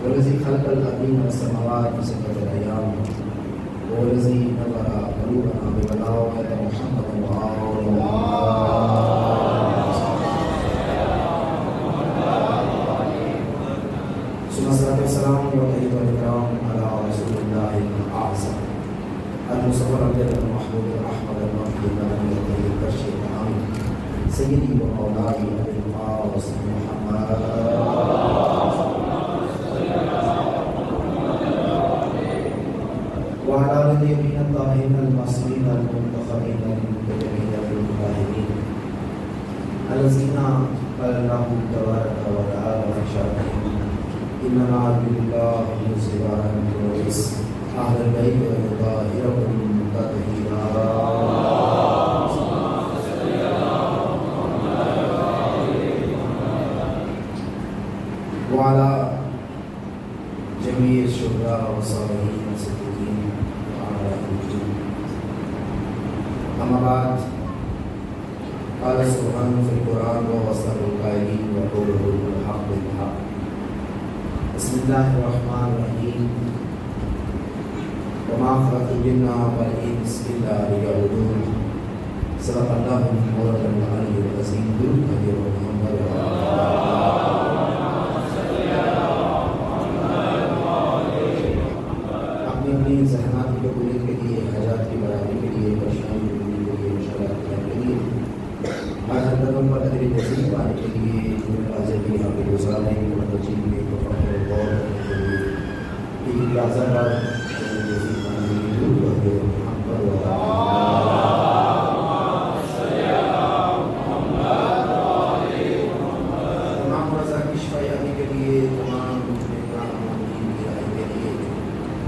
والذي خلق الأرضين والسماوات في ستة أيام والذي نظر قلوبنا ببلاغة محمد ثم الصلاة والسلام والإكرام على رسول الله الأعظم المصطفى المحمود الأحمد المهدي النبي الطيب البشير العام سيدي ومولاي أبي القاسم محمد وعلى آل الطيبين الطاهرين المعصومين المنتخبين المنتجبين المجاهدين الذين قال الله تبارك وتعالى في شأنهم إنما عبد الله يصيب عنكم الرزق أهل البيت ويطهركم تطهيرا. وعلى جميع الشهداء والصالحين والصديقين وعلى أهلهم. أما بعد، قال سبحانه في القرآن وهو أصدق القائلين وقوله الحق بالحق. بسم الله الرحمن الرحيم. وما خلقت الجن والإنس إلا ليعبدون. صدق الله مولانا العلي العظيم النبي محمد اپنی ذہنات کی قبولیت کے لیے، حاجات کی برابری کے لیے، پریشانی کی دوری کے لیے، مشکلات کے لیے، ہر حرکتوں پر اجر جزیل پانے کے لیے، حاضر بھی یہاں پہ گزارنے کے متوجہ بھی تفکر و غور کرنے کے لیے ایک لازم بات جزیل پانے کے لیے دور کرتے تمام رضا کی شفایابی کے لیے، تمام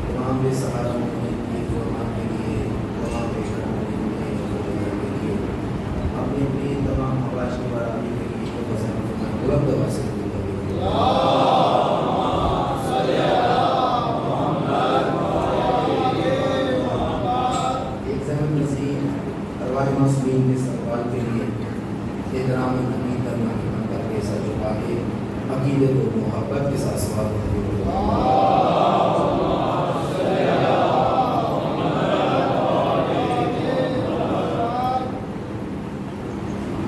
تمام بے سہارا مومنین کی فرمان کے لیے، تمام بے شرم مومنین کے لیے، اپنی اپنی تمام حوائج کی برابری کے لیے جو بزرگ بلند آواز سے ایک زمین نظیر ارواح معصومین کے استقبال کے لیے احترام نبی کرنا کی منتر کے ساتھ جھکا کے عقیدت و محبت کے ساتھ سوال کرتے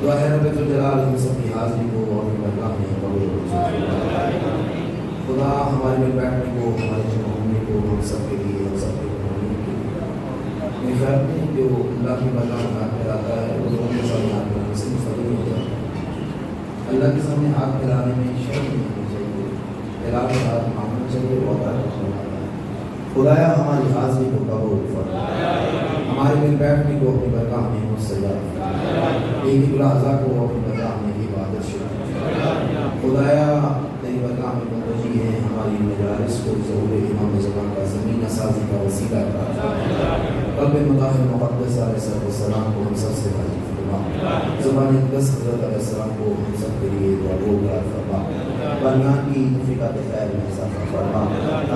دعا ہے رب الجلال ہم سب کی حاضری کو اور برکات میں قبول فرمائے. خدا ہمارے میں بیٹھنے کو، ہمارے جمع ہونے کو ہم سب کے لیے، ہم سب کے مومنین کے لیے میرے خیال میں جو اللہ کی بارگاہ میں ہاتھ پھیلاتا ہے وہ لوگوں کے سامنے ہاتھ پھیلانے سے مستقل ہو جاتا ہے. اللہ کے سامنے ہاتھ پھیلانے میں شرم نہیں ہونی چاہیے، پھیلا کے ہاتھ مانگنا چاہیے، وہ اللہ کا فرمان ہے. خدایا ہماری حاضری کو قبول فرما، ہمارے میں بیٹھنے کو اپنی برگاہ میں مسجد ایک اعضاء کو اپنی برگاہ میں عبادت شروع. خدایا تیری برگاہ میں متوجہ ہے، ہماری مجالس کو ظہور امام زمان کا زمین سازی کا وسیلہ کرا. قلب مطاہر مقدس علیہ السلام کو ہم سب سے راضی فرما. زبان اقدس حضرت علیہ السلام کو ہم سب کے لیے دعا گو قرار فرما. بنیان کی توفیقات خیر میں اضافہ فرما.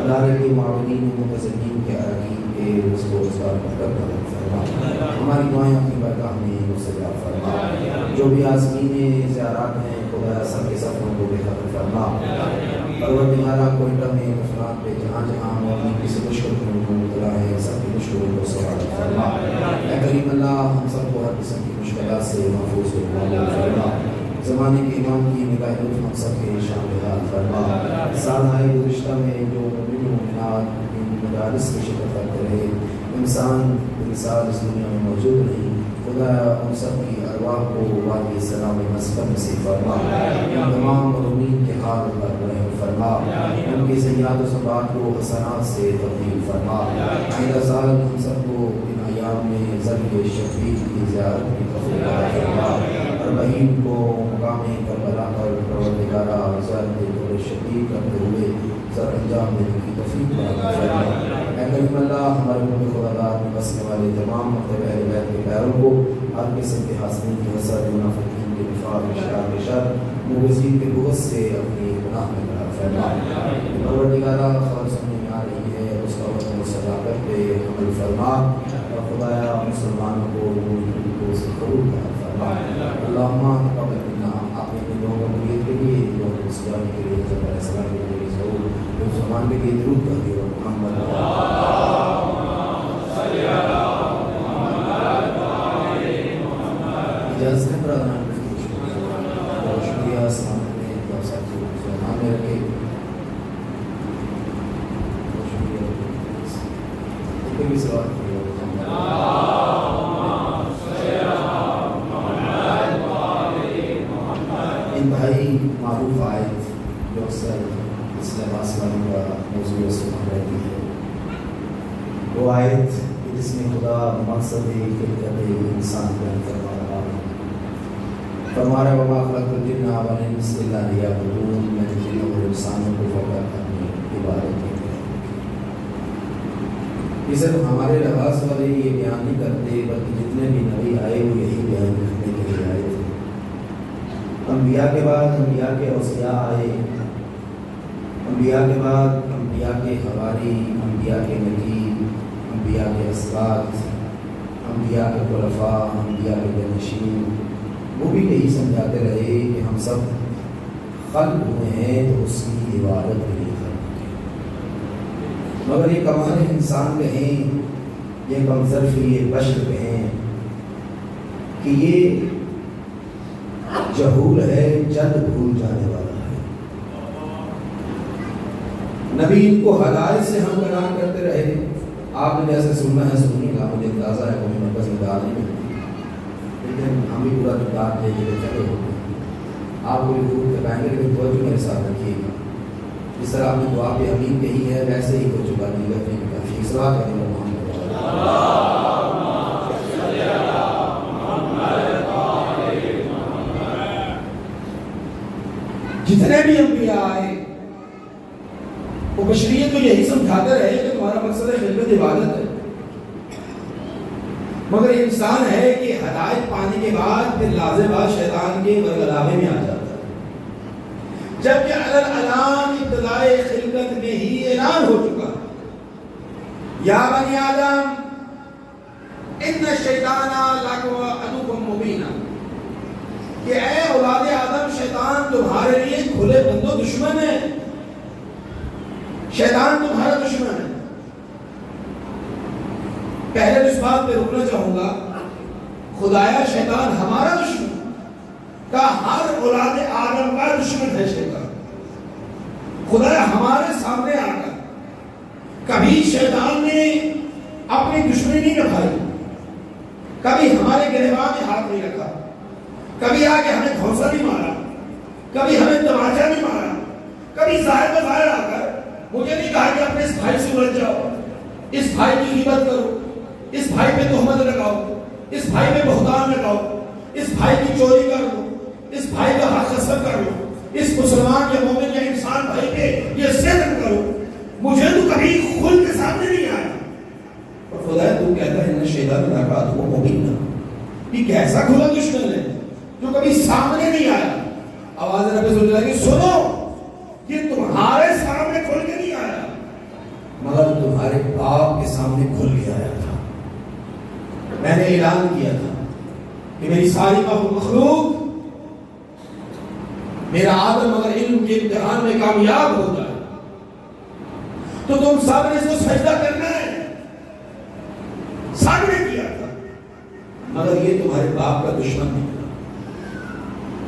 ادارے کے معاونین متظمین کے اراکین کے اس کو روزگار مقدر فرما. ہماری دعائیں اپنی برگاہ میں مستجاب فرما. جو بھی عازمین زیارات ہیں خدا سب کے سفروں کو بہتر فرما. پروردگارہ کوئٹہ میں مفرات پہ جہاں جہاں مومنین کسی مشکل میں مبتلا ہے سب کی مشکلوں کو سوال فرما. اے کریم اللہ ہم سب کو ہر قسم کی مشکلات سے محفوظ و معمول فرما. زمانے کے امام کی نگاہ لطف مقصد کے شامل فرما. سال گزشتہ میں جو مومنین و مومنات کا رزق شکر کرتے رہے. انسان انسان اس دنیا میں موجود نہیں. خدا ان سب کی ارواح کو وادی سلام مسکن نصیب فرما. ان تمام مظلومین کے حال پر رحم فرما. ان کی سیئات و سبات کو حسنات سے تبدیل فرما. آئندہ سال ہم سب کو ان ایام میں ذریعہ شفیع کی زیارت کی توفیق عطا فرما. اربعین کو مقام کربلا پر پروردگارہ زیارت قبر شفیع کرتے ہوئے سر انجام دینے کی توفیق عطا فرما. اے کریم اللہ ہمارے ملک خدادار میں بسنے والے تمام مکتب اہل بیت کے پیاروں کو ہر قسم کے حاسدین کی حسد، منافقین کے نفاق، اشرار کے شر، مبغضین کے بغض سے اپنی پناہ میں قرار فرما. پروردگارہ خبر سننے میں آ رہی ہے اس کا وطن و صداقت پہ عمل فرما اور خدایا مسلمانوں کو سے قبول قرار فرما. اللہم تقبل منا. آپ نے لوگوں کو یہ کے لیے لوگوں کو سجانے کے لیے حضرت علیہ السلام کے لیے ضرور مسلمان کے لیے درود کر دیو. محمد اجازت ہے برادران بہت شکریہ. سلامت میں بہت ساتھی سلمان میں رکھے. بہت شکریہ. ایک بھی سوال کیا انتہائی معروف آیت جو اکثر اسلام آسمان کا موضوع سلمان رہتی ہے، وہ آیت جس میں خدا مقصد خلقت انسان بیان فرما رہا ہے. فرما رہا وما خلقت الجن والانس الا لیعبدون. میں نے جن اور انسانوں کو فقط اپنی عبادت کے لیے. یہ صرف ہمارے لحاظ والے یہ بیان نہیں کرتے بلکہ جتنے بھی نبی آئے وہ یہی بیان کرنے کے لیے آئے تھے. انبیاء کے بعد انبیاء کے اوصیاء آئے، انبیاء کے بعد انبیاء کے حواری، انبیاء کے نبی، انبیاء کے اسباط، انبیاء کے خلفاء، انبیاء کے جانشین. وہ بھی یہی سمجھاتے رہے کہ ہم سب خلق ہوئے ہیں تو اس کی عبادت کے لیے خلق ہوئے. مگر یہ کمال انسان کہیں، یہ کمظرفی یہ بشر کہیں کہ یہ جہول ہے، جلد بھول جانے والا ہے. نبی ان کو ہدایت سے ہم بیان کرتے رہے. آپ نے جیسے سننا ہے سنیے گا. مجھے اندازہ ہے کوئی مرکز میں دار نہیں ملتی لیکن ہم بھی پورا کتاب لے کے چلے ہوتے ہیں. آپ کو بھی خوب کے پائیں گے لیکن توجہ میرے ساتھ رکھیے گا. جس طرح آپ نے دعا پہ امین کہی ہے ویسے ہی توجہ کرنی رکھنے کی کافی اصلاح کریں گے. جتنے بھی انبیاء آئے وہ بشریت کو یہی سمجھاتے رہے کہ تمہارا مقصد خدمت عبادت ہے. مگر انسان ہے کہ ہدایت پانے کے بعد پھر لازم شیطان کے ورگلاوے میں آ جاتا ہے. جبکہ اعلان ابتدائے خلقت میں ہی اعلان ہو چکا یا بنی آدم ان الشیطان لکم عدو مبین کہ اے اولاد آدم شیطان تمہارے لیے کھلے بندو دشمن ہے. شیطان تمہارا دشمن ہے. پہلے اس بات پہ رکنا چاہوں گا خدایا شیطان ہمارا دشمن کا ہر اولاد آدم کا دشمن ہے. شیطان خدایا ہمارے سامنے آ کر کبھی شیطان نے اپنی دشمنی نہیں نبھائی، کبھی ہمارے گریباں میں ہاتھ نہیں رکھا، کبھی آگے ہمیں گھونسا نہیں مارا، کبھی ہمیں تماچا نہیں مارا، کبھی ظاہر بظاہر آ کر مجھے نہیں کہا کہ اپنے اس بھائی سے الجھ جاؤ، اس بھائی کی غیبت کرو، اس بھائی پہ تہمت لگاؤ، اس بھائی پہ بہتان لگاؤ، اس بھائی کی چوری کر لو، اس بھائی کا حق غصب کر لو، اس مسلمان یا مومن یا انسان بھائی پہ یہ ستم کرو. مجھے تو کبھی خود کے سامنے نہیں آیا. اور خدا تو کہتا ہے ان شیطان لاقات وہ مبین. یہ کیسا کھلا دشمن ہے جو کبھی سامنے نہیں آیا. آواز رب سے لگی سنو یہ تمہارے سامنے کھل کے نہیں آیا مگر تمہارے باپ کے سامنے کھل کے آیا تھا. میں نے اعلان کیا تھا کہ میری ساری مخلوق میرا آدم اگر علم کے امتحان میں کامیاب ہو جائے تو تم سب نے اس کو سجدہ کرنا ہے. سب نے کیا تھا مگر یہ تمہارے باپ کا دشمن نکلا.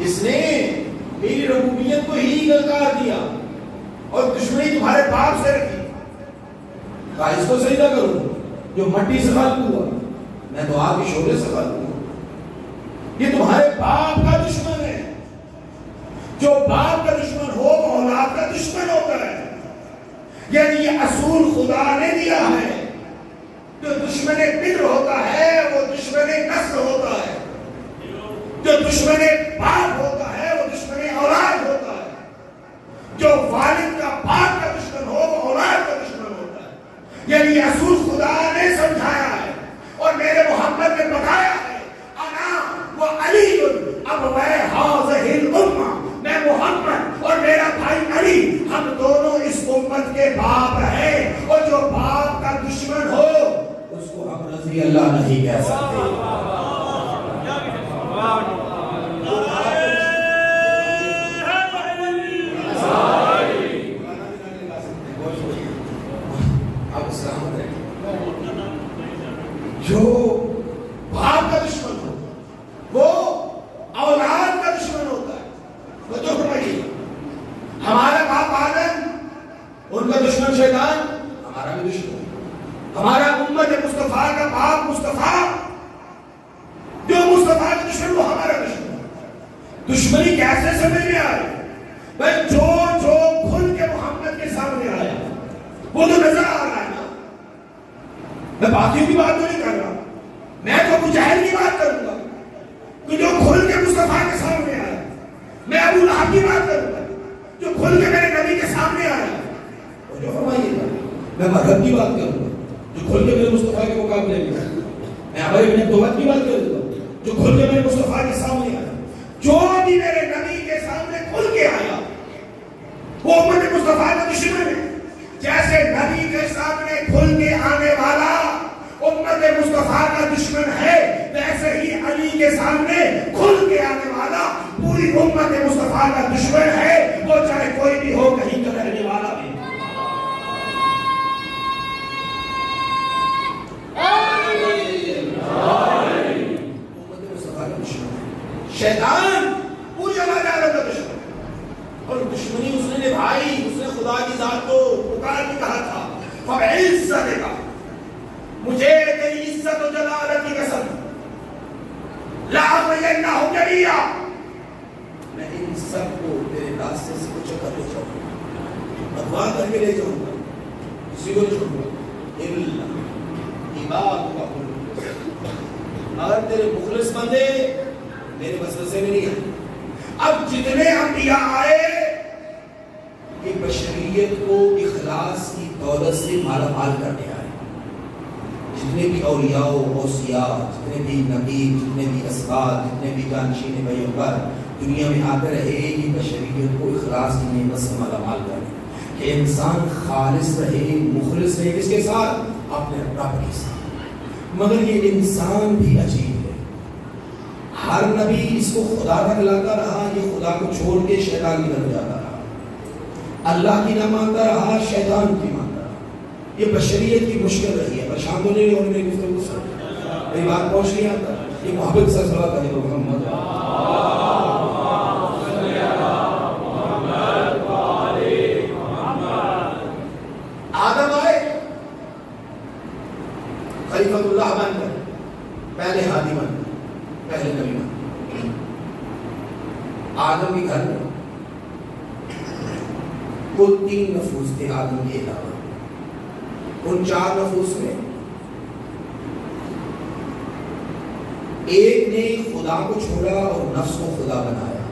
اس نے میری ربوبیت کو ہی انکار دیا اور دشمنی تمہارے باپ سے رکھی. کہا اس کو سجدہ کروں جو مٹی سے خلق ہوا، میں تو آگ کے شعلے سے خلق ہوا۔ یہ تمہارے باپ کا دشمن ہے۔ جو باپ کا دشمن ہو وہ اولاد کا دشمن ہوتا ہے۔ یعنی یہ اصول خدا نے دیا ہے، جو دشمن پدر ہوتا ہے وہ دشمن نسل ہوتا ہے، جو دشمن باپ ہوتا ہے وہ دشمن اولاد ہوتا ہے، جو والد کا باپ کا دشمن ہو وہ اولاد کا دشمن ہوتا ہے۔ یعنی یہ اصول خدا نے سمجھایا ہے اور میرے محمد نے بتایا ہے، انا و علی ابوہ ہذہ الامہ، میں محمد اور میرا بھائی علی ہم دونوں اس امت کے باپ ہیں، اور جو باپ کا دشمن ہو اس کو ہم رضی اللہ نہیں کہہ سکتے۔ جو باپ کا دشمن ہو وہ اولاد کا دشمن ہوتا ہے۔ وہ تو فرمائیے ہمارا باپ آدم، ان کا دشمن شیطان، ہمارا بھی دشمن، ہمارا امت مصطفیٰ کا باپ مصطفیٰ، جو مصطفیٰ کا دشمن وہ ہمارا دشمن۔ دشمنی کیسے سمجھ میں آئے بھائی؟ جو کھل کے محمد کے سامنے آیا وہ تو نظر آ رہا ہے نا۔ میں باقیوں کی بات تو نہیں کر رہا، میں تو ابو جہل کی بات کروں گا کہ جو کھل کے مصطفیٰ کے سامنے آیا۔ میں ابو لہب کی بات کروں گا جو کھل کے میرے نبی کے سامنے آیا۔ اور جو فرمائیے گا میں مرہب کی بات کروں گا جو کھل کے میرے مصطفیٰ کے مقابلے میں آیا۔ میں ابی ابن توبت کی بات کروں گا جو کھل کے میرے مصطفیٰ کے سامنے آیا۔ جو بھی میرے نبی کے سامنے کھل کے آیا وہ امت مصطفیٰ کا دشمن ہے۔ جیسے نبی کے سامنے کھل کے آنے والا امت مصطفیٰ کا دشمن ہے، ویسے ہی علی کے سامنے کھل کے آنے والا پوری امت مصطفیٰ کا دشمن ہے، وہ چاہے کوئی بھی ہو، کہیں کا رہنے والا بھی۔ امت مصطفیٰ کا دشمن شیطان، پوری ہمارے عالم کا دشمن، اور دشمنی اس نے نبھائی۔ اس نے خدا کی ذات کو پکار کے کہا تھا فَبِعِزَّتِكَ، مجھے تیری عزت و جلالت کی قسم، لَأَغْوِيَنَّهُمْ جَمِيعًا، میں ان سب کو تیرے راستے سے کچھ کر لے جاؤں گا، اغوا کر کے لے جاؤں گا، کسی کو نہیں چھوڑوں گا، إِلَّا عِبَادَكَ الْمُخْلَصِينَ، اگر تیرے مخلص بندے میرے وسوسے میں نہیں آئے۔ اب جتنے انبیاء آئے یہ بشریت کو اخلاص کی دولت سے مالا مال کرنے آئے۔ جتنے بھی اولیاء و اوصیاء، جتنے بھی نبی، جتنے بھی اسباب، جتنے بھی جانشین پیغمبر دنیا میں آتے رہے، یہ بشریت کو اخلاص کی نعمت سے مالا مال کرنے، کہ انسان خالص رہے، مخلص رہے، کس کے ساتھ؟ اپنے رب کے ساتھ۔ مگر یہ انسان بھی عجیب ہے، ہر نبی اس کو خدا تک لاتا رہا، یہ خدا کو چھوڑ کے شیطان کی طرف جاتا رہا، اللہ کی نہ مانتا رہا، شیطان کی مانتا رہا۔ یہ بشریت کی مشکل رہی ہے۔ پریشان تو نہیں ہونے کی گفتگو سے میری بات پہنچ نہیں آتا؟ یہ محبت سے صلی اللہ علیہ محمد آدم آئے خلیفۃ اللہ بن کر، پہلے ہادی بن کر، پہلے نبی بن کر۔ آدم کے گھر میں کل 3 نفوس تھے آدم کے علاوہ۔ ان 4 نفوس میں ایک نے خدا کو چھوڑا اور نفس کو خدا بنایا۔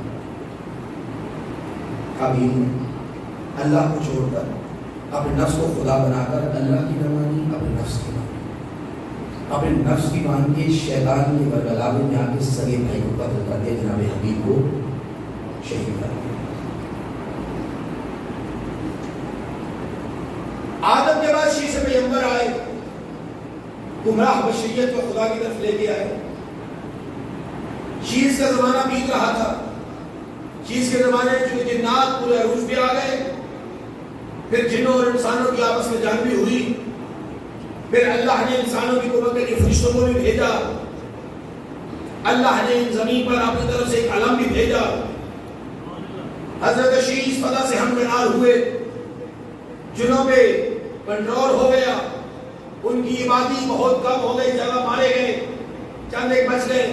قابیل نے اللہ کو چھوڑ کر اپنے نفس کو خدا بنا کر اللہ کی نہ مانی، اپنے نفس کی مانی، اپنے نفس کی مان کے شیطان کے برگلاوے میں آ کے سگے بھائی کو قتل کر دیا، جناب حبیب کو شہید کر دیا۔ آدم کے بعد شیش پیغمبر آئے، گمراہ بشریت کو خدا کی طرف لے کے آئے۔ شیش کا زمانہ بیت رہا تھا، شیش کے زمانے میں چونکہ جنات پورے عروج پہ آ گئے، پھر جنوں اور انسانوں کی آپس میں جنگ بھی ہوئی، پھر اللہ نے انسانوں کی قوت کے فرشتوں کو بھی بھیجا، اللہ نے زمین پر اپنی طرف سے ایک علم بھی بھیجا، حضرت شیش فضا سے ہمکنار ہوئے، جنوں پہ کنٹرول ہو گیا، ان کی آبادی بہت کم ہو گئی، جگہ مارے گئے، چند ایک بچ گئے۔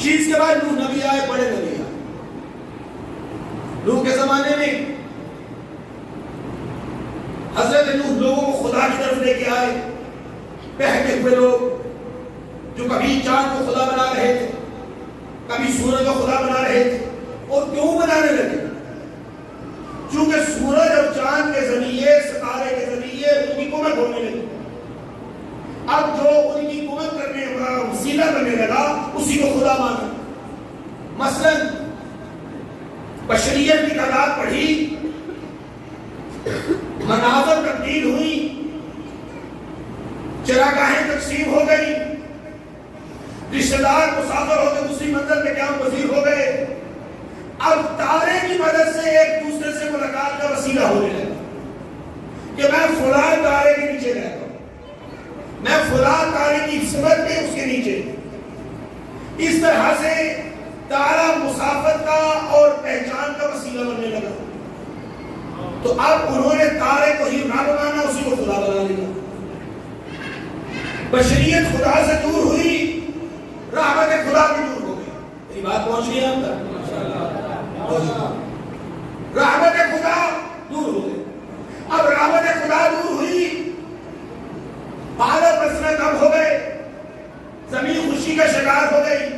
شیز کے بعد نوح نبی آئے، بڑے نبی آئے۔ نوح کے زمانے میں حضرت نوح لوگوں کو خدا کی طرف لے کے آئے، بہتے ہوئے لوگ جو کبھی چاند کو خدا بنا رہے تھے، کبھی سورج کو خدا بنا رہے تھے۔ اور کیوں بنانے لگے؟ چونکہ سورج اور چاند کے ذریعے، ستارے کے ذریعے ان کی قوت ہونے لگی۔ اب جو ان کی قوت کرنے کا وسیلہ بننے لگا اسی کو خدا مانا۔ مثلا بشریت کی تعداد بڑھی، مناظر تبدیل ہوئی، چراگاہیں تقسیم ہو گئی، رشتہ دار مسافر ہو کے دوسری منزل میں قیام پذیر ہو گئے۔ اب تارے کی مدد سے ایک دوسرے سے ملاقات کا وسیلہ ہونے لگا کہ میں فلاں تارے کے نیچے رہتا ہوں، میں فلاں تارے کی سمت میں اس کے نیچے۔ اس طرح سے تارا مسافت کا اور پہچان کا وسیلہ بننے لگا۔ تو اب انہوں نے تارے کو ہی نہ بنانا، اسی کو خدا بنا لیا۔ بشریت خدا سے دور ہوئی، رحمت خدا بھی دور ہو گئی۔ میری بات پہنچ گئی آپ تک؟ رحمت خدا دور ہو گئی۔ اب رحمت خدا دور ہوئی، بادل برسنا کم ہو گئے، زمین خوشی کا شکار ہو گئی،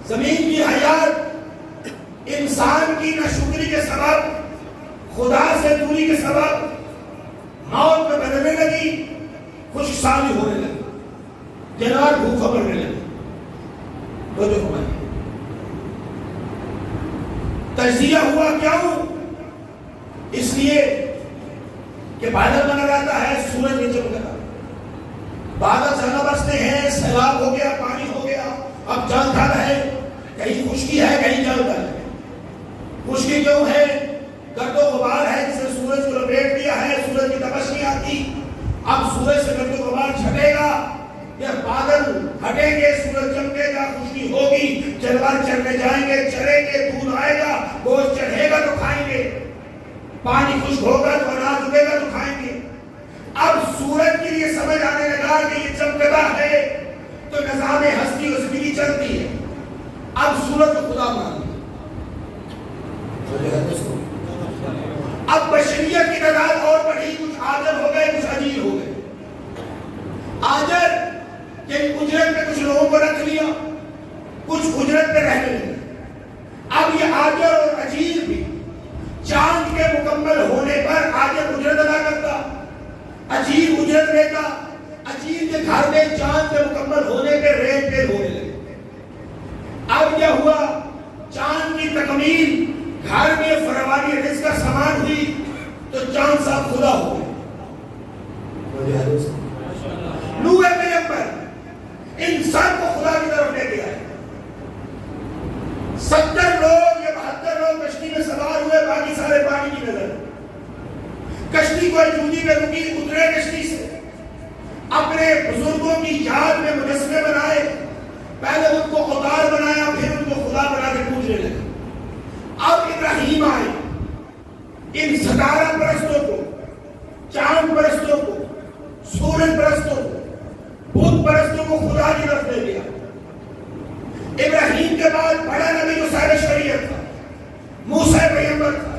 زمین کی حیات انسان کی ناشکری کے سبب، خدا سے دوری کے سبب موت میں بدلنے لگی، خشک سالی ہونے لگی، جانور بھوکا مرنے لگے۔ تو جو ہماری تجزیہ ہوا کیوں؟ اس لیے کہ بادل بنا رہتا ہے، سورج نیچے بنا، بادل زیادہ برستے ہیں، سیلاب ہو گیا، پانی ہو گیا۔ اب جان کھا رہے، کہیں خشکی ہے کہیں جان کھا ہے۔ خشکی کیوں ہے؟ گرد و غبار ہے جس نے سورج کو لپیٹ دیا ہے، سورج کی تپش نہیں آتی۔ اب سورج سے گرد و غبار چھٹے گا یا بادل ہٹیں گے، سورج چمکے گا، خشکی ہوگی، جانور چرنے جائیں گے، چریں گے، دودھ آئے گا، گوشت چڑھے گا تو کھائیں گے، پانی خشک ہوگا تو اناج اگے گا تو کھائیں گے۔ اب سورج کے لیے سمجھ آنے لگا کہ یہ چمکتا ہے تو نظام ہستی اس کی چلتی ہے۔ اب سورج کو خدا مان لیا۔ اب بشریت کی تعداد اور بڑھی، کچھ آجر ہو گئے، کچھ اجیر ہو گئے۔ آجر کہ اجرت پہ کچھ لوگوں کو رکھ لیا، کچھ اجرت پہ رہنے لگے۔ اب یہ آجر اور اجیر بھی چاند کے مکمل ہونے پر آجر اجرت ادا کرتا، اجیر اجرت لیتا۔ اجیر کے گھر میں چاند کے مکمل ہونے پہ رین پہ ہونے لگے۔ اب کیا ہوا؟ چاند کی تکمیل گھر میں فراوانی رزق کا سامان ہوئی تو چاند صاحب خدا ہو گئے۔ نوح پیغمبر انسان کو خدا کی طرف لے کے آئے۔ 70 لوگ یا 72 لوگ کشتی میں سوار ہوئے، باقی سارے پانی کی نظر۔ کشتی کو جودی میں رکی، اترے کشتی سے، اپنے بزرگوں کی یاد میں مجسمے بنائے، پہلے ان کو اوتار بنایا، پھر ان کو خدا بنا کے پوجنے لگے۔ اب ابراہیم آئے، ان ستارہ پرستوں کو، چاند پرستوں کو، سورج پرستوں کو، بت پرستوں کو خدا کی طرف لے گیا۔ ابراہیم کے بعد بڑا نبی جو صاحب شریعت تھا، موسیٰ پیغمبر تھا۔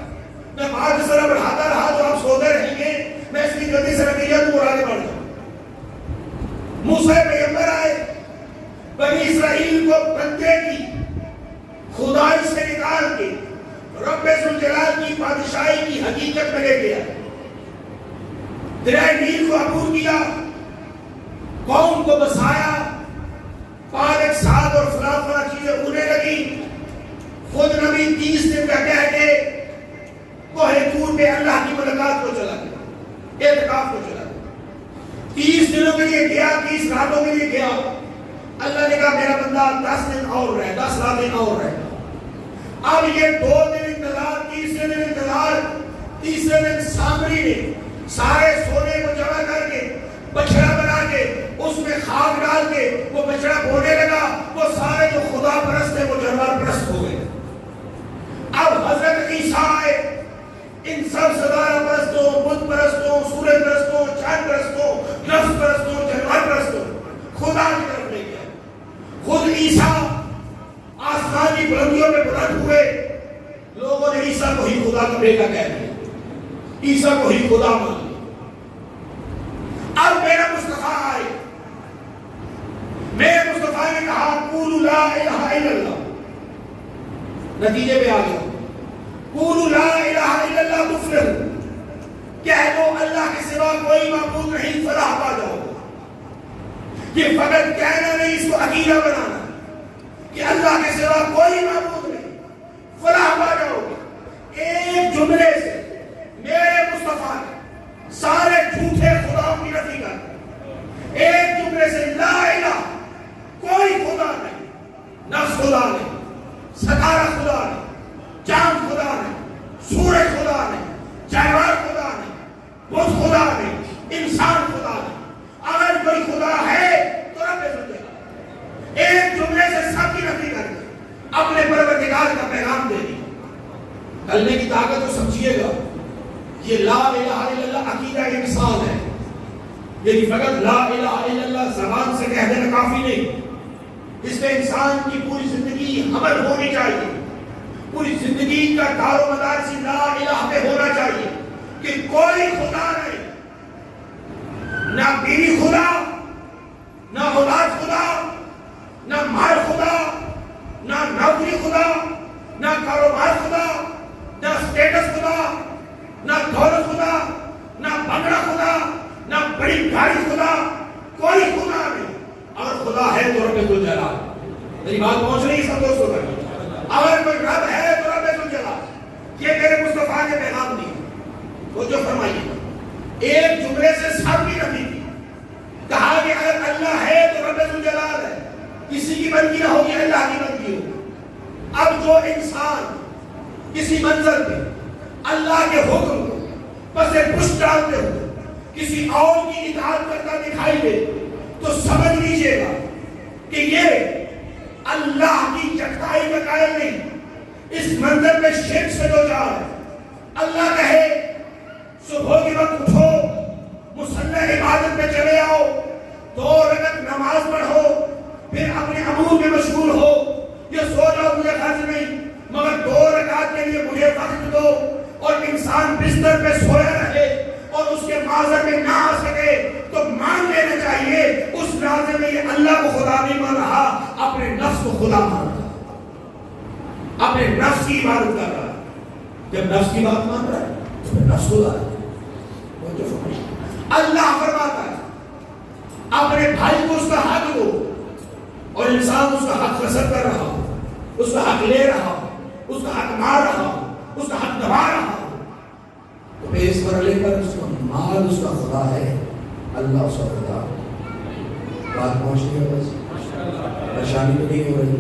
میں بات ذرا بڑھاتا رہا تو آپ سوتے رہیں گے، میں اس کی جلدی سے نتیجہ تو آگے بڑھ جاؤں۔ موسیٰ پیغمبر آئے، بنی اسرائیل کو بندے کی خدائی سے نکال کے رب ذوالجلال کی بادشاہی کی حقیقت میں لے گیا۔ دریائے نیل کو عبور کیا، قوم کو بسایا، پالک ساد اور فلاں چیزیں اڑنے لگی۔ خود نبی 30 دن کا کہہ کے کوہ طور پہ اللہ کی ملاقات کو چلا گیا، اعتکاف کو چلا گیا۔ 30 دنوں کے لیے گیا، 30 راتوں کے لیے گیا۔ اللہ نے کہا میرا بندہ 10 دن اور رہے، 10 راتیں اور رہے۔ اب یہ 2 دن انتظار، تیسرے دن انتظار، تیسرے دن سامری نے سارے سونے کو جمع کر کے بچڑا بنا کے اس میں خاک ڈال کے وہ بچڑا بونے لگا۔ وہ سارے جو خدا پرست تھے وہ جانور پرست ہو گئے۔ اب حضرت عیسیٰ آئے، ان سب ستارہ پرستوں، بت پرستوں، سورج پرستوں پرستوں، چاند پرستوں، نفس پرستوں، جانور پرستوں خدا کی طرف لے گیا. خود عیسیٰ آسمان کی بلندیوں پہ بلند ہوئے، لوگوں نے عیسیٰ کو ہی خدا کا بیٹا کہہ دیا، عیسیٰ کو ہی خدا مان لیا. اب میرا مصطفیٰ آئے، میرے مصطفیٰ نے کہا قولوا لا الہ الا اللہ. نتیجے پہ آ گیا، قولوا لا الہ الا اللہ تفلحوا، کہہ دو اللہ کے سوا کوئی معبود نہیں، فلاح پا جاؤ. یہ فقط کہنا نہیں، اس کو عقیدہ بنانا کہ اللہ کے سوا کوئی معبود نہیں، فلاح پا جاؤ گے. ایک جملے سے میرے مصطفیٰ نے سارے جھوٹے خداؤں کی نفی کر، ایک جملے سے لا الہ، کوئی خدا نہیں، نفس خدا نہیں، ستارہ خدا نہیں، چاند خدا نہیں، سورج خدا نہیں، جانور خدا نہیں، بت خدا نہیں، انسان خدا نہیں. اگر کوئی خدا ہے تو رب الجلال. ایک جملے سے سب کی نفی کر کے اپنے پروردگار کا پیغام دے دی. کلمے کی طاقت کو سمجھیے گا. یہ لا الہ الا اللہ عقیدہ کی مثال ہے. یہ فقط لا الہ الا اللہ زبان سے کہہ دینا کافی نہیں، اس میں انسان کی پوری زندگی عمل ہونی چاہیے. پوری زندگی کا دار و مدار اسی لا الہ پہ ہونا چاہیے کہ کوئی خدا نہیں، نہ بیوی خدا، نہ اولاد خدا، نہ مال خدا، نہ نوکری خدا، نہ کاروبار خدا، نہ اسٹیٹس خدا، نہ دولت خدا، نہ بنگلہ خدا، نہ بڑی گاڑی خدا، کوئی خدا نہیں. اور خدا ہے تو رب الجلال. میری بات پہنچ رہی سب دوستوں تک؟ اگر کوئی رب ہے تو رب الجلال. یہ میرے مصطفیٰ نے پیغام دی. وہ جو فرمائیے گا ایک جملے سے سب کی نفی کی. کہا کہ اگر اللہ ہے تو رب الجلال ہے، کسی کی بندگی نہ ہوگی، اللہ کی بندگی ہوگی. اب جو انسان کسی منظر پہ اللہ کے حکم کو پس پش ڈالتے ہوئے کسی اور کی اطاعت کرتا دکھائی دے تو سمجھ لیجئے گا کہ یہ اللہ کی یکتائی کا قائل نہیں، اس منظر میں شرک سے دو جا ہے. اللہ کہے صبح کے وقت اٹھو، مصلی عبادت میں چلے آؤ، 2 رکعت نماز پڑھو، پھر اپنے امور میں مشغول ہو. یہ سو جاؤ مجھے خرچ نہیں، مگر 2 رکعت کے لیے مجھے وقت دو. اور انسان بستر پہ سویا رہے اور اس کے معذر میں نہ آ سکے تو مان لینا چاہیے اس لحاظ میں یہ اللہ کو خدا نہیں مان رہا، اپنے نفس کو خدا مان رہا، اپنے نفس کی عبادت کر رہا. جب نفس کی بات مان رہا ہے تو پھر نفس خدا ہے. اللہ فرماتا ہے اپنے بھائی کو اس کا حق دو، اور انسان اس کا حق غصب کر رہا ہو، اس کا حق لے رہا ہو، اس کا حق مار رہا ہو، اس کا حق دبا رہا ہو، تو پھر اس پر لے کر اس کا مال اس کا خدا ہے، اللہ اس کا خدا. بات پہنچتی ہے بس، پریشانی تو نہیں ہو رہی.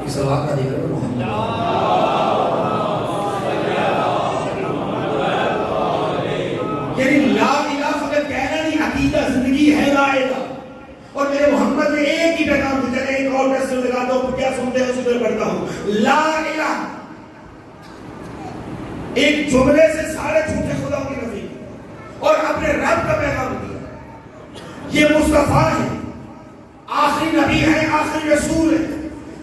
اس واقعہ دیکھ کر محمد یعنی لا الہ فقط کہنا نہیں، عقیدہ زندگی ہے لا الہ. اور میرے محمد نے ایک ہی پیغام دیا. چلے ایک اور ٹیسٹ لگاتا ہوں، کیا سنتے ہیں اسی طرح پڑھتا ہوں. لا الہ ایک جملے سے سارے جھوٹے خداؤں کی نفی اور اپنے رب کا پیغام دیا. یہ مصطفیٰ ہے، آخری نبی ہے، آخری رسول ہے،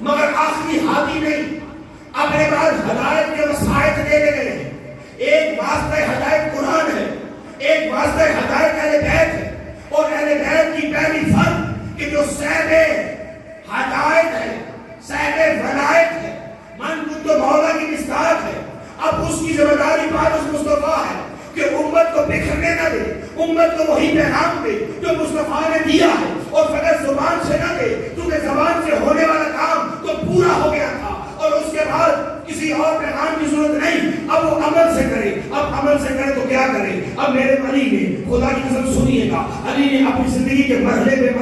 مگر آخری ہادی نہیں. اپنے بعد ہدایت کے وسائط دے گئے ہیں. ایک واسطہ ہدایت قرآن ہے، ایک واسطہ ہدایت اہل بیت ہے. اور اہل بیت کی پہلی فرق کہ جو صاحب ہدایت ہے، صاحب ولایت ہے، من کنت مولا کی مصداق ہے. اب اس کی ذمہ داری بعد اس مصطفیٰ ہے کہ امت کو بکھرنے نہ دے، امت کو وہی پیغام دے جو مصطفیٰ نے دیا ہے، اور فقط زبان سے نہ دے، کیونکہ زبان سے ہونے والا کام تو پورا ہو گیا تھا اور اس کے بعد کسی اور پیغام کی ضرورت نہیں. اب وہ عمل سے کرے. اب عمل سے کرے تو کیا کرے؟ اب میرے علی نے خدا کی قسم سنیے گا، علی نے اپنی زندگی کے مرحلے میں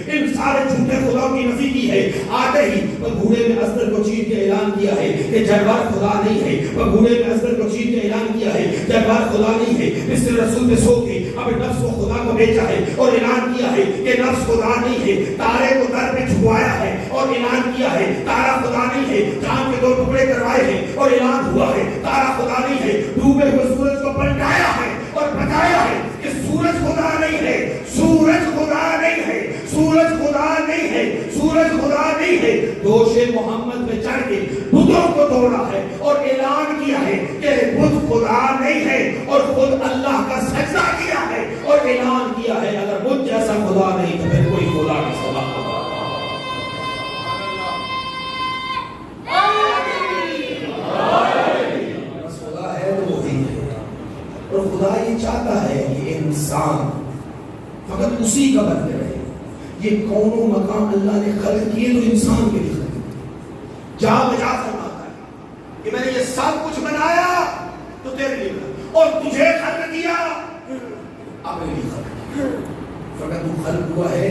ان سارے جھوٹے خداؤں کی نفی کی ہے. آتے ہی وہ گھوڑے میں اصغر کو چیر کے اعلان کیا ہے کہ جانور خدا نہیں ہے. وہ گھوڑے میں اصغر کو چیر کے اعلان کیا ہے جانور خدا نہیں ہے. بستر رسول پہ سو کے اب نفس کو خدا کو بیچا ہے اور اعلان کیا ہے کہ نفس خدا نہیں ہے. تارے کو در پہ چھپوایا ہے اور اعلان کیا ہے تارا خدا نہیں ہے. چاند کے 2 ٹکڑے کروائے ہیں اور اعلان ہوا ہے تارا خدا نہیں ہے. ڈوبے ہوئے سورج کو پلٹایا ہے اور بتایا ہے اور خود اللہ کا سجدہ کیا ہے اور اعلان کیا ہے اگر مجھ جیسا خدا نہیں تو پھر کوئی خدا نہیں سوا ہوگا. بس خدا ہے تو وہی ہے. اور خدا یہ چاہتا ہے کہ انسان فقط اسی کا بنتے رہے. یہ کون و مقام اللہ نے خلق کیے تو انسان کے لیے خلق کیے. جا بجا فرماتا ہے کہ میں نے یہ سب کچھ بنایا تو تیرے لیے بنا اور تجھے خلق کیا اپنے لیے خلق کیا. فقط تو خلق ہوا ہے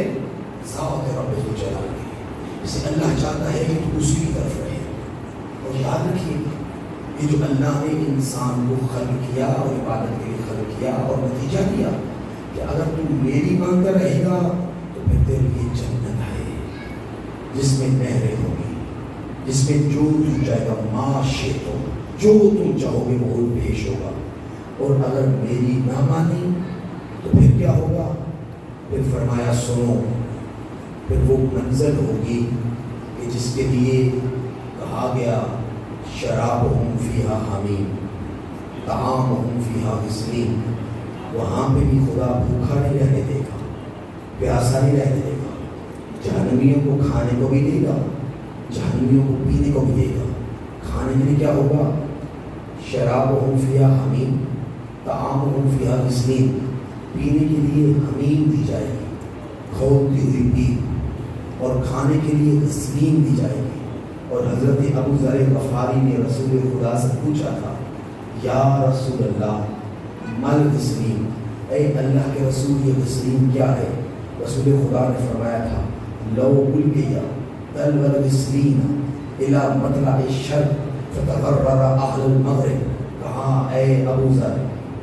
ذات رب الجلال کے لیے. اسے اللہ چاہتا ہے کہ تو اسی کی طرف رہے. اور یاد رکھیے یہ جو اللہ نے انسان کو خلق کیا اور عبادت کے لیے خلق کیا اور نتیجہ دیا کہ اگر تو میری مانگتا رہے گا تو پھر تیرے لیے جنت ہے جس میں نہریں ہوں گی, جس میں جو تو چاہے گا معاشے تو جو تم چاہو گے وہ پیش ہوگا. اور اگر میری نہ مانی تو پھر کیا ہوگا؟ پھر فرمایا سنو, پھر وہ منزل ہوگی کہ جس کے لیے کہا گیا شرابہم فیہا حمیم طعامہم فیہا غسلین. وہاں پہ بھی خدا بھوکا نہیں رہنے دے گا, پیاسا نہیں رہنے دے گا. جہنمیوں کو کھانے کو بھی دے گا, جہنمیوں کو پینے کو بھی دے گا. کھانے کے لیے کیا ہوگا؟ شرابہم فیہا حمیم طعامہم فیہا غسلین. پینے کے لیے حمیم دی جائے گی, کھولتی ہوئی پی, اور کھانے کے لیے غسلین دی جائے گی. اور حضرت ابو ذر غفاری نے رسول خدا سے پوچھا تھا یا رسول اللہ مل غسلین, اے اللہ کے رسول یہ غسلین کیا ہے؟ رسول خدا نے فرمایا تھا لو القیا دلو الغسلین الی مطلع الشرق فتغرر اہل المغرب. کہا اے ابو ذر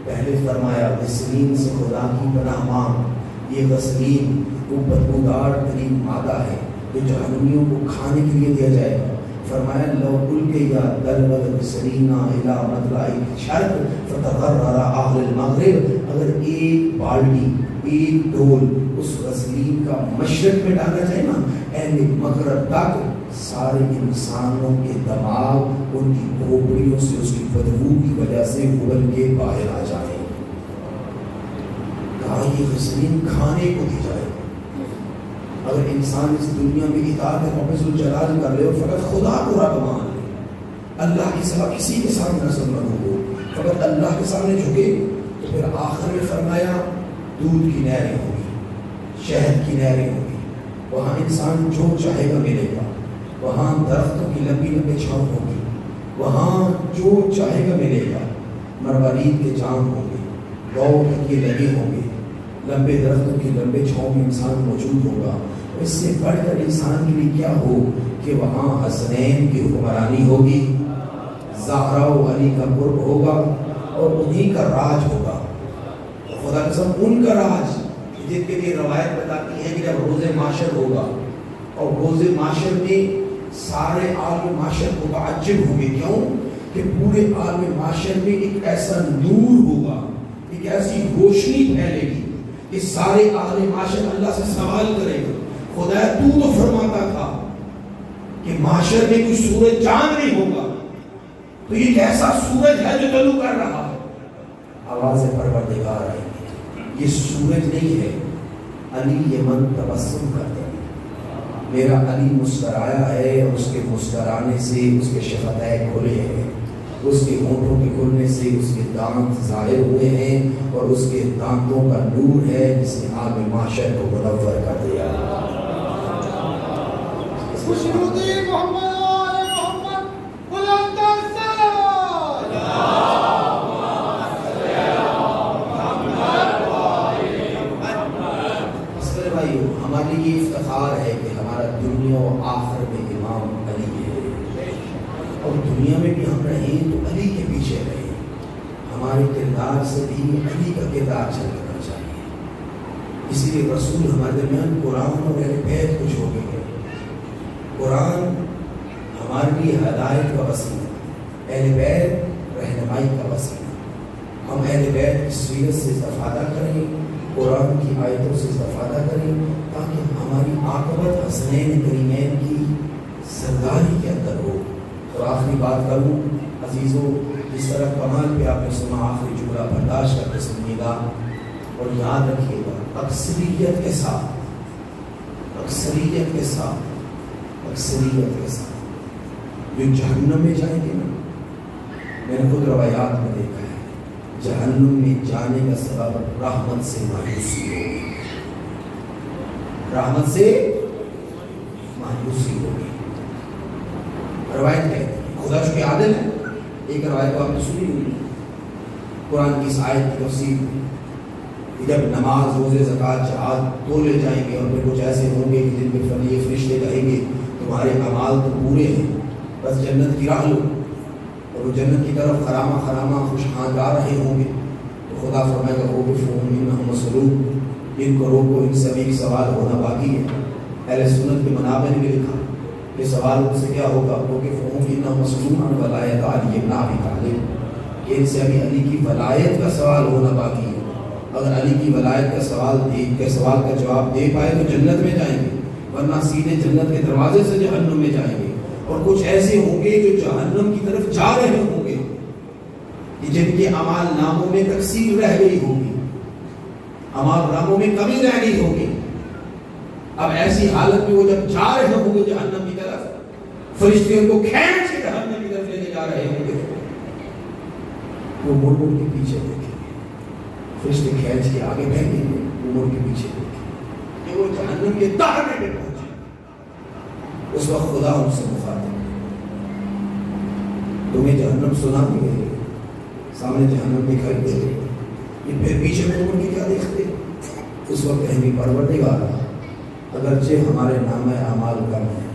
پہلے فرمایا غسلین سے خدا کی پناہ مانگ. یہ غسلین وہ بدبودار ترین مادہ ہے جو جہنمیوں کو کھانے کے لیے دیا جائے گا. فرمایا لو القیا دلو الغسلین الی مطلع الشرق فتغرر اہل المغرب. اگر ایک بالٹی ایک ڈول اس غسلین کا مشرق میں ڈالا جائے نا, اہل مغرب تک سارے انسانوں کے دماغ ان کی کھوپڑیوں سے اس کی بدبو کی وجہ سے ابل کے باہر آ جائیں. کہا یہ غسلین کھانے کو دی جائے. اگر انسان اس دنیا میں اطاعت رب الجلال کر لے اور فقط خدا کو رب مان لے, اللہ کے سوا کسی کے سامنے نہ سننا ہو, فقط اللہ کے سامنے جھکے, تو پھر آخر میں فرمایا دودھ کی نہریں ہوں گی, شہد کی نہریں ہوں گی. وہاں انسان جو چاہے گا ملے گا. وہاں درختوں کی لمبی لمبی چھاؤں ہوگی, وہاں جو چاہے گا ملے گا. مروارید کے جام ہوں گے, گاؤں تک یہ لگے ہوں گے, لمبے درختوں کی لمبے چھاؤں میں انسان موجود ہوگا. اس سے بڑھ کر انسان کے لیے کیا ہو کہ وہاں حسنین کی حکمرانی ہوگی, زہرا و علی کا قرب ہوگا اور انہی کا راج ہوگا. خدا قسم ان کا راج جن کے لیے روایت بتاتی ہے کہ جب روز معاشر ہوگا اور روز معاشر میں سارے عالم معاشر متعجب ہوں گے. کیوں کہ پورے عالم معاشر میں ایک ایسا نور ہوگا, ایک ایسی روشنی پھیلے گی کہ سارے عالم معاشر اللہ سے سوال کرے گا خدا تو فرماتا تھا کہ معاشر میں کوئی سورج چاند نہیں ہوگا, تو یہ کیسا سورج ہے جو طلوع کر رہا ہے؟ آواز پروردگار آئے گی, یہ سورج نہیں ہے, علی یمن تبسم کرتے ہیں. میرا علی مسکرایا ہے اور اس کے مسکرانے سے اس کے شفتین کھلے ہیں, اس کے ہونٹوں کے کھلنے سے اس کے دانت ظاہر ہوئے ہیں, اور اس کے دانتوں کا نور ہے جس نے عالم معاشر کو منور کر دیا. خوشنودی محمد آل محمد بلند السلام. اصغر بھائیو, ہمارے لیے افتخار ہے کہ ہمارا دنیا و آخر میں امام علی ہے, اور دنیا میں بھی ہم رہیں تو علی کے پیچھے رہیں. ہمارے کردار سے بھی علی کا کردار چلنا چاہیے. اسی لیے رسول ہمارے درمیان قرآن اور اہل بیت کو چھوڑ کے گئے. قرآن ہمارے لیے ہدایت کا وسیلہ, اہل بیت رہنمائی کا وسیلہ. ہم اہل بیت کی سیرت سے استفادہ کریں, قرآن کی آیتوں سے استفادہ کریں, تاکہ ہماری عاقبت حسنین کریمین کی سرداری کے اندر ہو. اور آخری بات کروں, عزیزوں جس طرح کمال پہ آپ نے سنا آخری جملہ برداشت کر کے سنیے گا اور یاد رکھیے گا اکثریت کے ساتھ جو جہنم میں جائیں گے نا، میں نے خود روایات میں دیکھا ہے جہنم میں جانے کا سبب رحمت سے مایوسی ہوگی، رحمت سے مایوسی ہوگی۔ روایت کہتے ہیں خدا چونکہ عادل ہے، ایک روایت کو آپ نے سنی ہوگی قرآن کی اس آیت کی تفسیر، جب نماز روزے زکوٰۃ جہاد تو لے جائیں گے اور پھر کچھ ایسے ہوں گے کہ جن میں یہ فرشتے کہیں گے تمہارے اعمال تو پورے ہیں، بس جنت کی راہ لو، اور وہ جنت کی طرف خرامہ خرامہ خوشحاں جا رہے ہوں گے، تو خدا فرمائے گا وہ مسلوب، ان کو روکو، ان سے ایک سوال ہونا باقی ہے۔ اہل سنت کے منابع نے بھی لکھا کہ سوال ان سے کیا ہوگا، وہ کہ مسلوم ولایت علی ابن ابی طالب، کہ ان سے ابھی علی کی ولایت کا سوال ہونا باقی ہے، اگر علی کی ولایت کا سوال کا جواب دے پائے تو جنت میں جائیں گے، ورنہ سیدھے جنت کے دروازے سے جہنم میں جائیں گے۔ اور کچھ ایسے ہوں گے جو جہنم کی طرف جا رہے ہوں گے جن کے اعمال ناموں میں تقصیر رہ گئی ہوگی، اعمال ناموں میں کمی رہ گئی ہوگی۔ اب ایسی حالت میں وہ جب جا رہے ہوں گے جہنم کی طرف، فرشتے ان کو کھینچ کے جہنم کی طرف لے کے جا رہے ہوں گے، وہ مڑ مڑ کے پیچھے دیکھیں گے، فرشتے کھینچ کے آگے بھیجیں گے، وہ مڑ کے پیچھے دیکھیں کہ وہ جہنم کے داہنے میں پہنچے۔ اس وقت خدا ان سے مخاطب ہے، تمہیں جہنم سنا بھی گئی، سامنے جہنم دکھائی دے گئی، یہ پھر پیچھے میں مڑ کے کیا دیکھتے؟ اس وقت کہیں گے پروردگار اگرچہ ہمارے نام اعمال کم ہیں،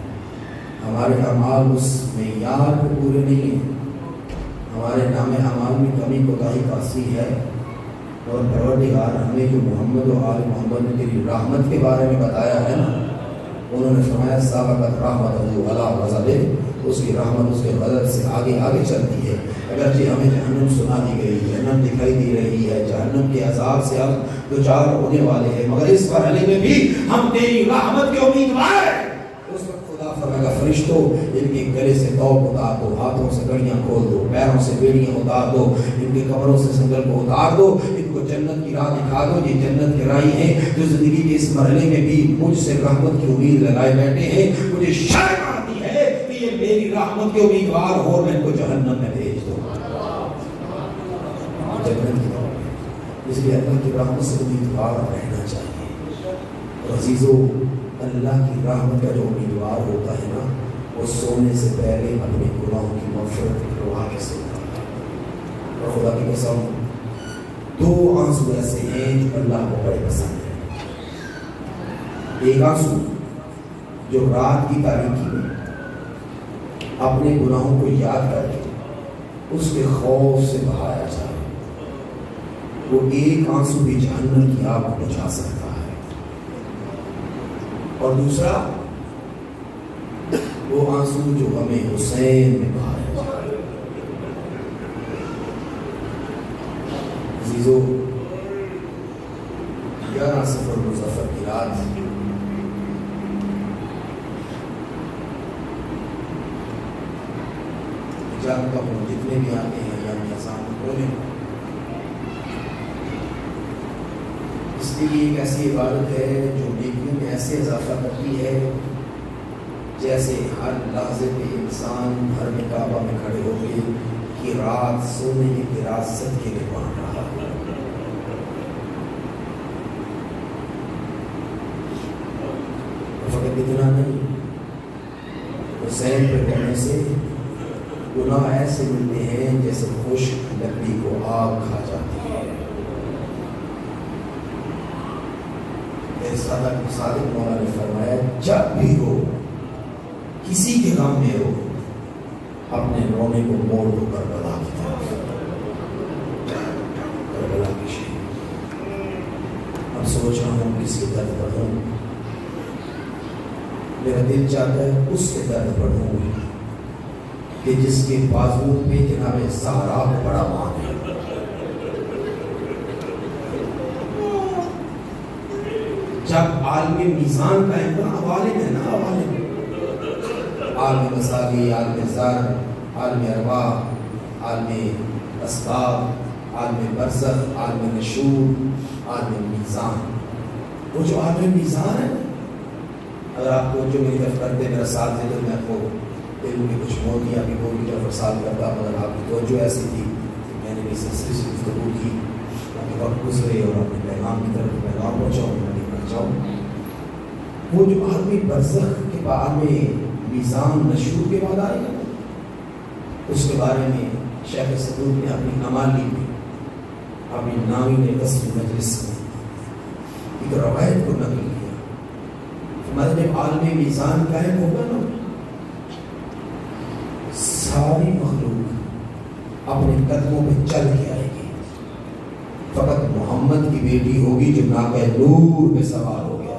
ہمارے اعمال اس معیار پہ پورے نہیں ہیں، ہمارے نام اعمال میں کمی کوتاہی کاسی ہے، اور پروردگار ہمیں جو محمد و آل محمد نے تیری رحمت کے بارے میں بتایا ہے نا، انہوں نے فرمایا سابقت رحمتہ علی غضبہ، اس کی رحمت اس کے غضب سے آگے آگے چلتی ہے۔ اگرچہ ہمیں جہنم سنا دی گئی، جہنم دکھائی دی رہی ہے، جہنم کے عذاب سے ہم دوچار ہونے والے ہیں، مگر اس مرحلے میں بھی ہم تیری رحمت کے امیدوار ہیں۔ اس وقت خدا فرمائے گا فرشتوں ان کے گلے سے توق اتار دو، ہاتھوں سے گڑیاں کھول دو، پیروں سے بیڑیاں اتار دو، ان کے کمروں سے سنگل کو اتار دو، ان کو جنت کی راہ دکھا دو، یہ جنت کے راہی ہیں جو زندگی کے اس مرحلے میں بھی مجھ سے رحمت کی امید لگائے بیٹھے ہیں۔ مجھے شرم آتی ہے کہ یہ میری رحمت کے امیدوار ہو، میں ان کو جہنم میں بھیج دوں، جنت کی طرف۔ اس لیے اللہ کی رحمت سے امیدوار رہنا چاہیے۔ اور عزیزو اللہ کی رحمت کا جو امیدوار ہوتا ہے نا، وہ سونے سے پہلے اپنے گناہوں کی مغفرت کروا کے سوتا ہے۔ اور خدا کی قسم دو آنسو ایسے ہیں جو اللہ کو بڑے پسند ہیں۔ ایک آنسو جو رات کی تاریکی میں اپنے گناہوں کو یاد کر کے اس کے خوف سے بہایا جائے، وہ ایک آنسو بھی جہنم کی آگ کو بجھا سکتا ہے۔ اور دوسرا وہ آنسو جو ہمیں حسین میں بہایا جائے۔ عزیزو 11 سفر مظفر کی رات جانتا ہوں جتنے بھی آتے ہیں یا نظام بولیں، اس لیے ایک ایسی عبادت ہے جو نیکیوں میں ایسے اضافہ کرتی ہے جیسے ہر لحظے پہ انسان گھر میں کعبہ میں کھڑے ہو کے کہ رات سونے کی فراست کے لیے مان رہا ہے۔ فقط اتنا نہیں، حسین پہ پڑھنے سے گناہ ایسے ملتے ہیں جیسے خشک لکڑی کو آگ کھا جاتی ہے۔ صادق مولا نے فرمایا جب بھی ہو کسی کے غم میں ہو اپنے رونے کو موڑ دو کربلا کی طرف، کربلا کی شہید۔ اب سوچ رہا ہوں کس کے درد پڑھوں، میرا دل چاہتا ہے اس کے درد پڑھوں کہ جس کے بازو پہ جناب زہرا کو بڑا مان ہے۔ جب عالم میزان کا انتخاب عالم ہے نا، عالم مسالی، عالم زر، عالم ارواح، عالم اسباب، عالم برزخ، عالم نشور، عالم میزان. وہ جو عالم میزان ہے، اگر آپ کو جو میری طرف کرتے میرا ساتھ دے تو میں آپ کو علم کی کچھ موتیاں بھی بول کی طرف ارسال کرتا، مگر آپ کی توجہ ایسی تھی کہ میں نے بھی سلسلے سے گفتگو کی تاکہ وقت گزرے اور اپنے پیغام کی طرف پیغام پہنچاؤں، میں لکھنا چاہوں. وہ جو عالمی برزخ کے عالم میزان نشور کے بعد آئے گا، اس کے بارے میں شیخ صدوق نے اپنی امالی میں، اپنی نامی تصویر مجلس میں ایک روایت کو نقل کیا. ہمارے جب عالم میزان قائم ہوگا نا، ساری مخلوق اپنے قدموں پہ چل کے آئے گی. فقط محمد کی بیٹی ہوگی جو ناقہ نور پہ سوار ہو گیا.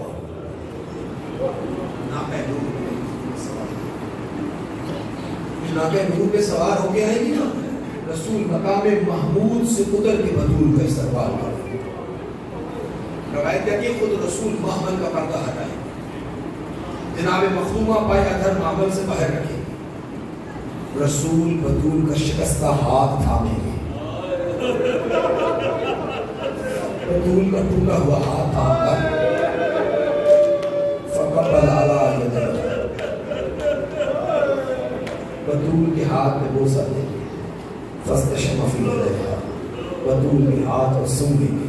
ناقہ نور پہ سوار ہو کے آئے گی نا، رسول مقام محمود سے اتر کے بطول کا استقبال کرے. روایت کہتی ہے خود رسول محمد کا پردہ ہٹائے، جناب مخدومہ پائے ادھر معمل سے باہر رکھے، رسول بطول کا شکستہ ہاتھ تھامیں گے، بطول کا ٹوٹا ہوا ہاتھ تھام کر فقبل علی یدہ، بطول کے ہاتھ میں بوسہ دیں گے، فاستشم فی یدہ، بطول کے ہاتھ اور سونگیں گے،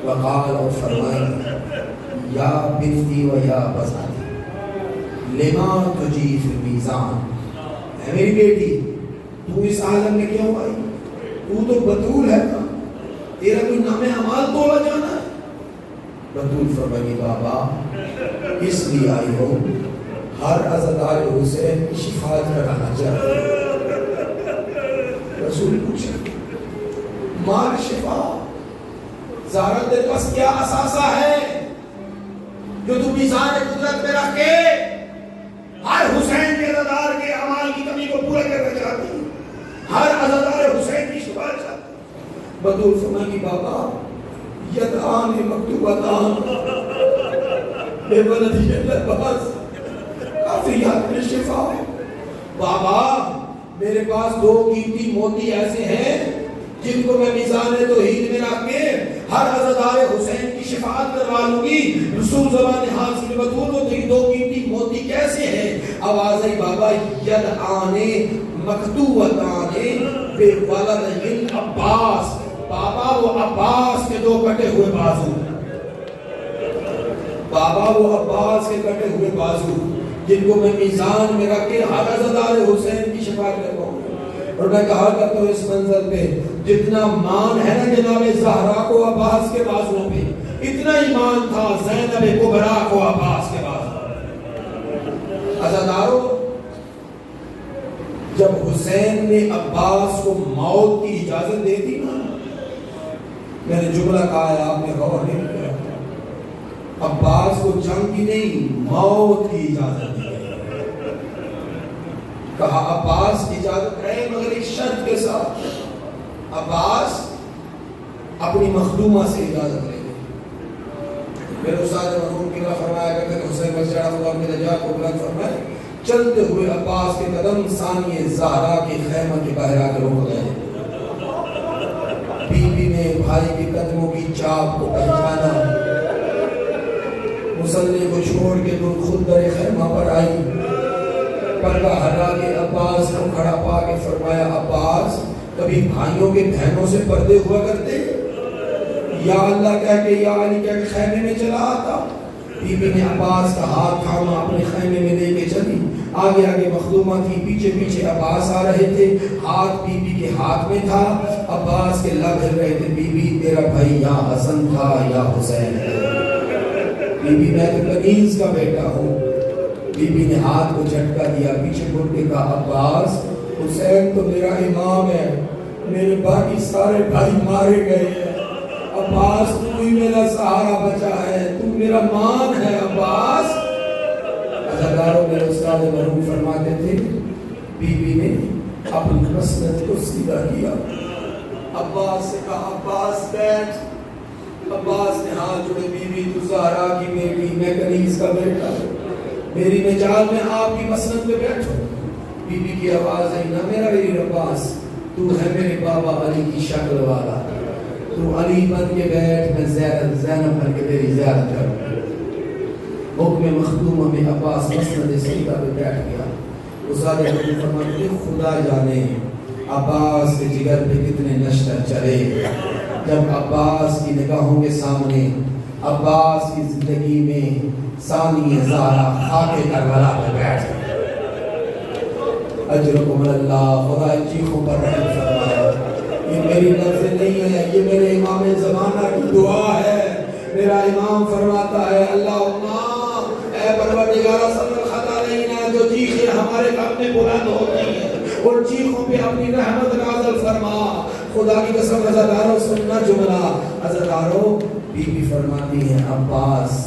وقال اور فرمائیں گے یا بنتی و یا بزاتی لما تجی فی المیزان، اے میری بیٹی تو اس عالم میں کیوں آئی؟ تو تو بطول ہے نا، تیرا کوئی نام اعمال توڑا جانا ہے؟ بطول فرمائے بابا اس لیے آئی ہو ہر عزادار حسین کی شفاعت کرانا چاہتے. رسول پوچھے مال شفا، زہرا تیرے پاس کیا اثاثہ ہے جو تو میزان قدرت میں رکھ کے ہر حسین کے عزادار کے اعمال کی کمی کو پورا کرنا چاہتی، ہر عزادار حسین کی شفاعت چاہتی؟ بطول فرمائے بابا یدعان مکتوبتان بے ولدی العباس کافی یاد میں شفا. بابا میرے پاس دو قیمتی موتی ایسے ہیں جن کو میں میزان توحید میں رکھ کے ہر عزادار حسین کی شفاعت کروا لوں گی. رسول زبان حال سے بطول وہ دو قیمتی موتی کیسے ہیں؟ آواز آئی بابا یدعان مکتوبتان بے ولدی العباس، بابا وہ عباس کے دو کٹے ہوئے بازو، بابا وہ عباس کے کٹے ہوئے بازو جن کو میں میزان میں رکھ کے ہر عزادار حسین کی شفاعت کرواؤں. اور میں کہا کرتا ہوں اس منظر پہ جتنا مان ہے نا جناب زہرا کو عباس کے بازوؤں پہ، اتنا ایمان تھا زینب کبریٰ کو عباس کے بازو. عزاداروں جب حسین نے عباس کو موت کی اجازت دے دی نا، میں نے جملہ کہا ہے آپ نے غور نہیں کیا، عباس کو جنگ کی نہیں موت کی اجازت دی. کہا عباس اجازت ہے مگر ایک شرط کے ساتھ، عباس اپنی مخدومہ سے اجازت لے لے. میرے استاد مرحوم قبلہ فرمایا کرتے کہ حسین بچہ اللہ میں نجات کو بلند فرمائے، چلتے ہوئے عباس کے قدم ثانیہ زہرا کے خیمہ کے باہر آ کے رک گئے. بی بی نے بھائی کے قدموں کی چاپ کو پہچانا، مصلی کو چھوڑ کے دل خود در خیمہ پر آئی، پردہ ہٹا کے عباس کو کھڑا پا کے فرمایا عباس کبھی بھائیوں کے بہنوں سے پردے ہوا کرتے؟ یا اللہ کہہ کے یا علی کہہ کے خیمے میں چلا آتا. بی بی نے عباس کا ہاتھ تھاما اپنے خیمے میں لے کے چلی. آگے آگے مخدومہ تھی، پیچھے پیچھے عباس آ رہے تھے، ہاتھ بی بی کے ہاتھ میں تھا. عباس کے لب ہل رہے تھے، بی بی تیرا بھائی یا حسن تھا یا حسین ہے؟ بی بی میں تو کنیز کا بیٹا ہوں. بی بی نے ہاتھ کو جھٹکا دیا، پیچھے مڑ کے کہا عباس حسین تو میرا امام ہے، میرے باقی سارے بھائی مارے گئے ہیں، عباس تو ہی میرا سہارا بچا ہے، تو میرا مان ہے عباس. عزاداروں میرے استاد مرحوم فرماتے تھے بی بی نے اپنی مسند کو سیدھا کیا، عباس سے کہا عباس بیٹھ. عباس نے ہاتھ جوڑے، بی بی تو زہرا کی بیٹی، میں کنیز کا بیٹا ہوں، میری مجال میں آپ کی مسند پہ بیٹھو. بی بی کی آواز آئی نہ میرا ویر عباس تو ہے میرے بابا علی کی شکل والا، تو علی بن کے بیٹھ، میں زینب بن کے تیری زیارت کروں۔ حکم مخدومہ میں عباس مسند سیدہ پہ بیٹھ گیا۔ استاد حکم فرماتے ہیں خدا جانے عباس کے جگر پہ کتنے نشتر چلے، جب عباس کی نگاہوں کے سامنے عباس کی زندگی میں ثانی زہرا خاک کربلا پہ بیٹھ گئے۔ اجرکم اللہ، خدا چیخوں پر رحم فرمائے۔ یہ میری لفظ نہیں ہے، یہ میرے امام زمانہ کی دعا ہے۔ میرا امام فرماتا ہے اللہم اے پروردگار صلی الخطا علینا، جو چیخیں ہمارے گھر میں بلند ہوتی ہیں ان چیخوں پہ اپنی رحمت نازل فرما۔ خدا کی قسم عزاداروں سننا جملہ، عزاداروں بی بی فرماتی ہیں عباس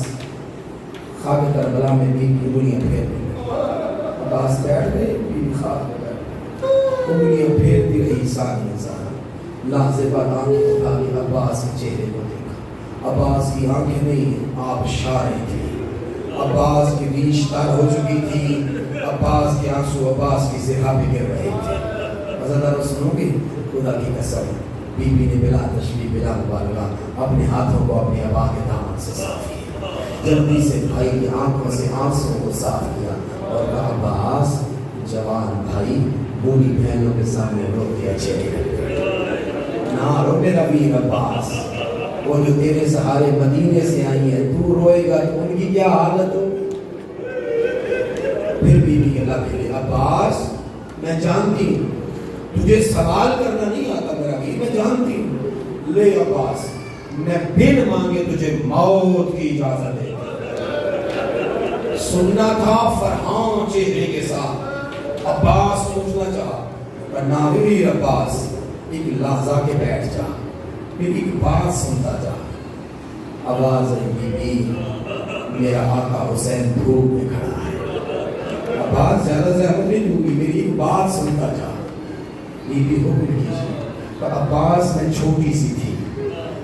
خاک کربلا میں بی بی انگلیاں پھیر دی، عباس بیٹھ گئے، بی بی خاک میں بیٹھ گئی، انگلیاں پھیرتی رہی ثانی زہرا۔ لحظے بعد آنکھ اٹھا کے عباس کے چہرے کو دیکھا، عباس کی آنکھیں نہیں آبشاریں تھیں، عباس کی ریش تار ہو چکی تھی، عباس کے آنسو عباس کی زہا پہ گر رہے تھے۔ عزاداروں سنو گے، خدا کی قسم بی بی نے بلا تشریح بلا مبالغہ اپنے ہاتھوں کو اپنے ابا کے دامن سے صاف کیا، جلدی سے بھائی کی آنکھوں سے آنسوں کو صاف کیا اور کہا عباس جوان بھائی بوڑھی بہنوں کے سامنے روتے اچھے نہیں لگتے، نہ رو میرا ویر عباس، وہ جو تیرے سہارے مدینے سے آئی ہے تو روئے گا تو ان کی کیا حالت ہو۔ پھر بی بی اللہ کہے عباس میں جانتی ہوں تجھے سوال کرنا نہیں آتا میرا بھی، میں جانتی ہوں، لے عباس میں بن مانگے تجھے موت کی اجازت دے۔ سننا تھا فرحان چہرے کے ساتھ، عباس پوچھنا چاہا پر ناویر عباس ایک لحظہ کے بیٹھ جا، پھر ایک بات سنتا جا۔ آواز بی بی میرا آقا حسین دھوپ میں کھڑا ہے، عباس زیادہ زیادہ نہیں دوں گی، میری ایک بات سنتا جا۔ بی بی حکم کیجیے، پر عباس میں چھوٹی سی تھی،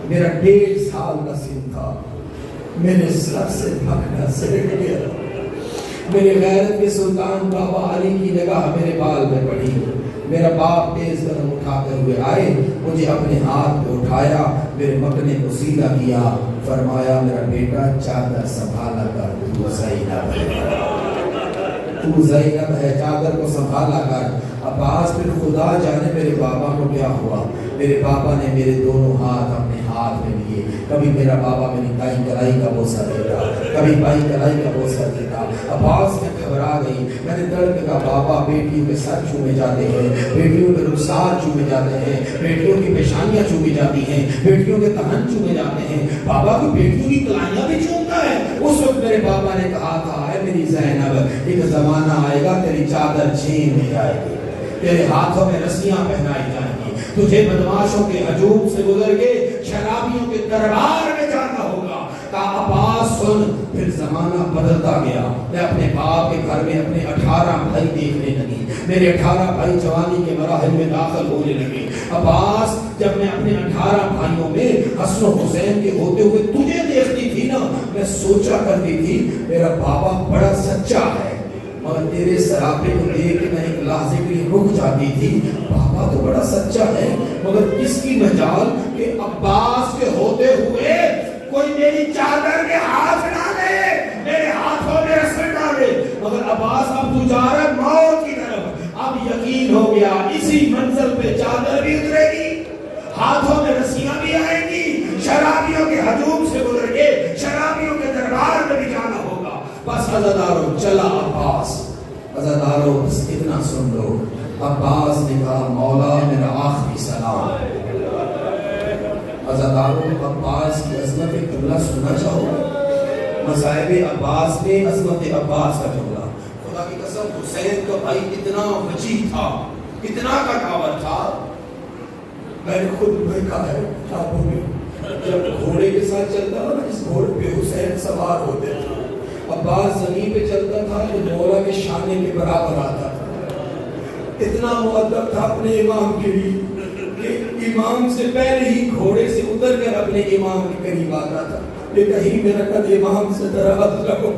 میرا 1.5 سال کا سن تھا، میرے سر سے بھگنا سرک گیا، میرے غیرت کے سلطان بابا علی کی نگاہ میرے بال میں پڑی، میرا باپ تیز قدم اٹھاتے ہوئے آئے، مجھے اپنے ہاتھ پہ اٹھایا، میرے مکنے کو سیدھا کیا، فرمایا میرا بیٹا چادر سنبھالا کر، تو زینب ہے، تو زینب ہے، چادر کو سنبھالا کر۔ عباس پھر خدا جانے میرے بابا کو کیا ہوا، میرے بابا نے میرے دونوں ہاتھ اپنے ہاتھ میں لیے، کبھی میرا بابا میری دائیں کلائی کا بوسہ دیتا، کبھی بائیں کلائی کا بوسہ دیتا۔ عباس میں گھبرا گئی، میں نے درد کا بابا بیٹیوں کے سر چومے جاتے ہیں، بیٹیوں کے رخسار چومے جاتے ہیں، بیٹیوں کی پیشانیاں چومی جاتی ہیں، بیٹیوں کے دہن چومے جاتے ہیں، بابا کو بیٹیوں کی کلائیاں بھی چومتا ہے۔ اس وقت میرے بابا نے کہا تھا اے میری زینب ایک زمانہ آئے گا تیری چادر چھین لی جائے گی، تیرے ہاتھوں میں رسیاں پہنائی جائیں گی، تجھے بدماشوں کے ہجوم سے گزر کے شرابیوں کے دربار میں جانا ہوگا۔ کہا عباس سن، پھر زمانہ بدلتا گیا، میں اپنے باپ کے گھر میں اپنے 18 بھائی دیکھنے لگی، میرے 18 بھائی جوانی کے مراحل میں داخل ہونے لگے۔ عباس جب میں اپنے 18 بھائیوں میں حسن و حسین کے ہوتے ہوئے تجھے دیکھتی تھی نا، میں سوچا کرتی تھی میرا بابا بڑا سچا ہے، مگر تیرے سراپے کو دیکھ کے میں ایک لحظے کے لیے رک جاتی تھی، بابا تو بڑا سچا ہے مگر کس کی مجال کہ عباس کے ہوتے ہوئے کوئی میری چادر میں ہاتھ نہ دے، میرے ہاتھوں میں رسل ڈالے۔ مگر عباس اب تو جا رہا ہے موت کی طرف، اب یقین ہو گیا اسی منزل پہ چادر بھی اترے گی، ہاتھوں میں رسیاں بھی آئیں گی، شرابیوں کے ہجوم سے گزر کے شرابیوں کے دربار میں بھی جانا ہوگا۔ بس عزاداروں چلا عباس، عزاداروں بس اتنا سن لو، عباس نے کہا مولا میرا آخری سلام۔ عزاداروں عباس کی عظمت قبلہ سننا چاہو، مصائب عباس میں عظمت عباس کا جملہ۔ خدا کی قسم حسین کا بھائی اتنا وجیح تھا، اتنا کٹاور تھا، میں نے خود دیکھا ہے کتابوں میں، جب گھوڑے کے ساتھ چلتا تھا نا، اس گھوڑے پہ حسین سوار ہوتے تھے، عباس زمین پہ چلتا تھا تو مولا کے شانے کے برابر آتا تھا۔ اتنا مؤدب تھا اپنے امام کے لیے کہ امام سے پہلے ہی گھوڑے سے اتر کر اپنے امام کے قریب آتا تھا کہ کہیں میرا قد امام سے دراز نہ ہو۔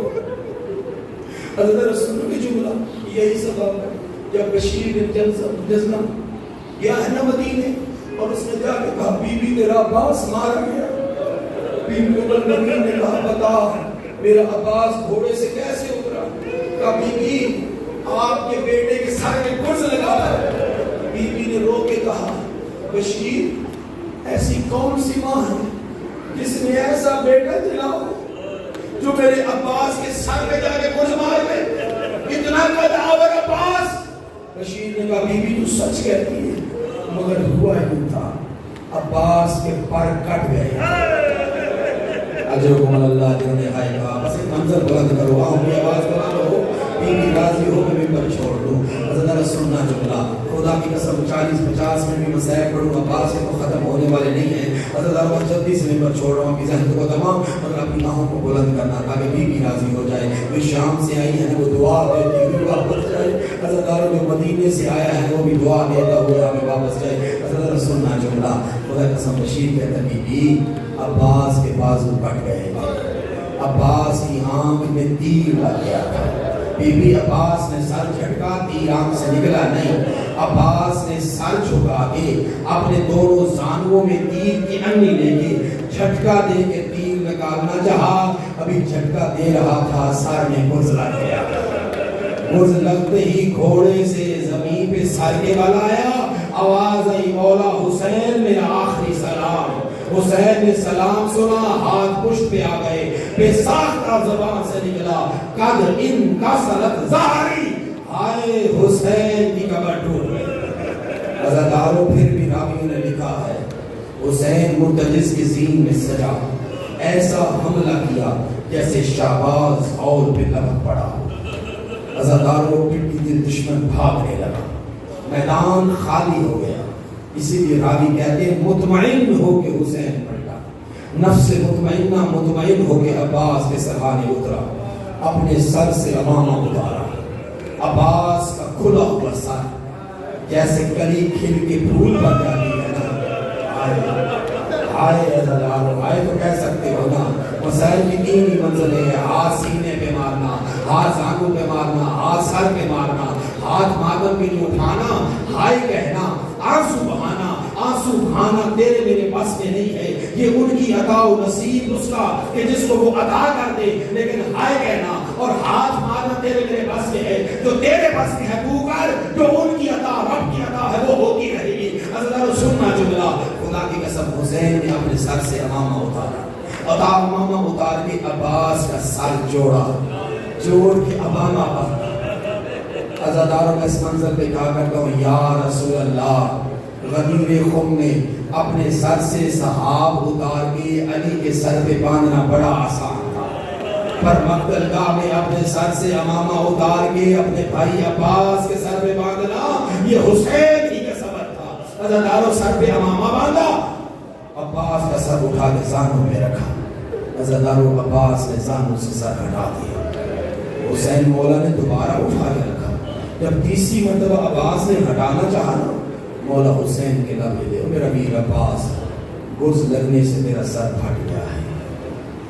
حضرت رسول کی جملہ یہی سبب ہے، جب بشیر بن جزنہ گیا ہے نا مدینے، اور اس نے جا کے کہا بی بی تیرا عباس مارا گیا۔ بی بی النبی نے کہا بتا میرا عباس گھوڑے سے کیسے اترا؟ کہا بی بی آپ کے بیٹے کے سر میں گرز لگا ہے۔ بی بی نے رو کے کہا بشیر ایسی کون سی ماں ہے جس نے ایسا بیٹا دلا ہو جو میرے عباس کے سر میں جا کے گرز مار گئے؟ اتنا قداور عباس۔ بشیر نے کہا بی بی تو سچ کہتی ہے، مگر ہوا ہی تھا عباس کے پر کٹ گئے۔ اجرکم اللہ جنہوں نے آئے کہا بس ایک منظر بلند کرو، آؤں کی آواز بلند ہو، بی بی راضی ہو میں ممبر چھوڑ دوں۔ حضرت سننا جملہ خدا کی قسم 40-50 میں بھی مسائل پڑھوں عباس سے تو ختم ہونے والے نہیں ہیں۔ حضرت جلدی سے ممبر چھوڑ رہا ہوں، اپنی ذہن کو تمام مگر اپنی آنکھوں کو بلند کرنا تاکہ بی بی راضی ہو جائے۔ وہ شام سے آئی ہے وہ دعا دیتی ہوئی واپس جائے، حضرت جو مدینے سے آیا ہے وہ بھی دعا دیتا ہوا ہمیں واپس جائے۔ حضرت سننا جملہ خدا قسم بشیر کہتا بی بی عباس کے بازو کٹ گئے، عباس کی آنکھ میں تیر لگ گیا تھا۔ بی بی عباس نے سر جھٹکا، تیر آنکھ سے نکلا نہیں۔ عباس نے سر جھکا کے اپنے دونوں زانووں میں تیر کی انگلی لے کے جھٹکا دے کے تیر نکالنا چاہا، ابھی جھٹکا دے رہا تھا سر میں گرز لگ گیا۔ گرز لگتے ہی گھوڑے سے زمین پہ سر کے بل آیا، آواز آئی مولا حسین میرا آخری سلام۔ حسین نے سلام سنا، ہاتھ پشت پہ آ گئے، بے ساختہ زبان سے نکلا قد ان کا سرت ظاہری، ہائے حسین کی کمر ٹوٹ گئی۔ عزاداروں پھر بھی راویوں نے لکھا ہے حسین مرتجز کی زین میں سجا، ایسا حملہ کیا جیسے شہباز اور پہ لپک پڑا۔ عزاداروں پٹی دل دشمن بھاگنے لگا، میدان خالی ہو گیا۔ اسی لیے راوی کہتے ہیں مطمئن ہو کے حسین پلٹا، نفس مطمئنہ مطمئن ہو کے عباس کے سرحانے اترا، اپنے سر سے امامہ اتارا۔ عباس کا کھلا ہوا سر جیسے کلی کھل کے پھول بن جاتی ہے نا، آئے عزادارو آئے تو کہہ سکتے ہو نا۔ حسین کی تین ہی منزلیں ہیں، ہاتھ سینے پہ مارنا، ہاتھ زانوں پہ مارنا، ہاتھ سر پہ مارنا، ہاتھ ماتم پہ نہیں اٹھانا، ہائے کہنا، آنسو بہانا، آنسو بہانا تیرے میرے بس میں نہیں ہے۔ یہ ان کی عطا و نصیب اس کا کہ جس کو وہ عطا کر دے، لیکن ہائے کہنا اور ہاتھ مارنا تیرے میرے بس میں ہے۔ جو تیرے بس میں ہے تو کر، جو ان کی عطا رب کی عطا ہے وہ ہوتی رہے گی۔ حضرت سننا جملہ خدا کی قسم حسین نے اپنے سر سے امامہ اتارا، عطا امامہ اتار کے عباس کا سر جوڑا، جوڑ کے امامہ پر عزاداروں میں اس منظر پہ کہا کرتا ہوں یا رسول اللہ، غدیر خم نے اپنے سر سے صحاب اتار کے علی کے سر پہ باندھنا بڑا آسان تھا، پر مقتل گاہ میں اپنے سر سے امامہ اتار کے اپنے بھائی عباس کے سر پہ باندھنا یہ حسین ہی کا سبب تھا۔ عزاداروں سر پہ امامہ باندھا، عباس کا سر اٹھا کے زانوں میں رکھا، عزاداروں عباس نے زانوں سے سر ہٹا دیا، حسین مولا نے دوبارہ اٹھا کے رکھا۔ جب تیسری مرتبہ عباس نے ہٹانا چاہا نا، مولا حسین کے لبے دے میرا ویر عباس، گرز لگنے سے تیرا سر پھٹ گیا ہے،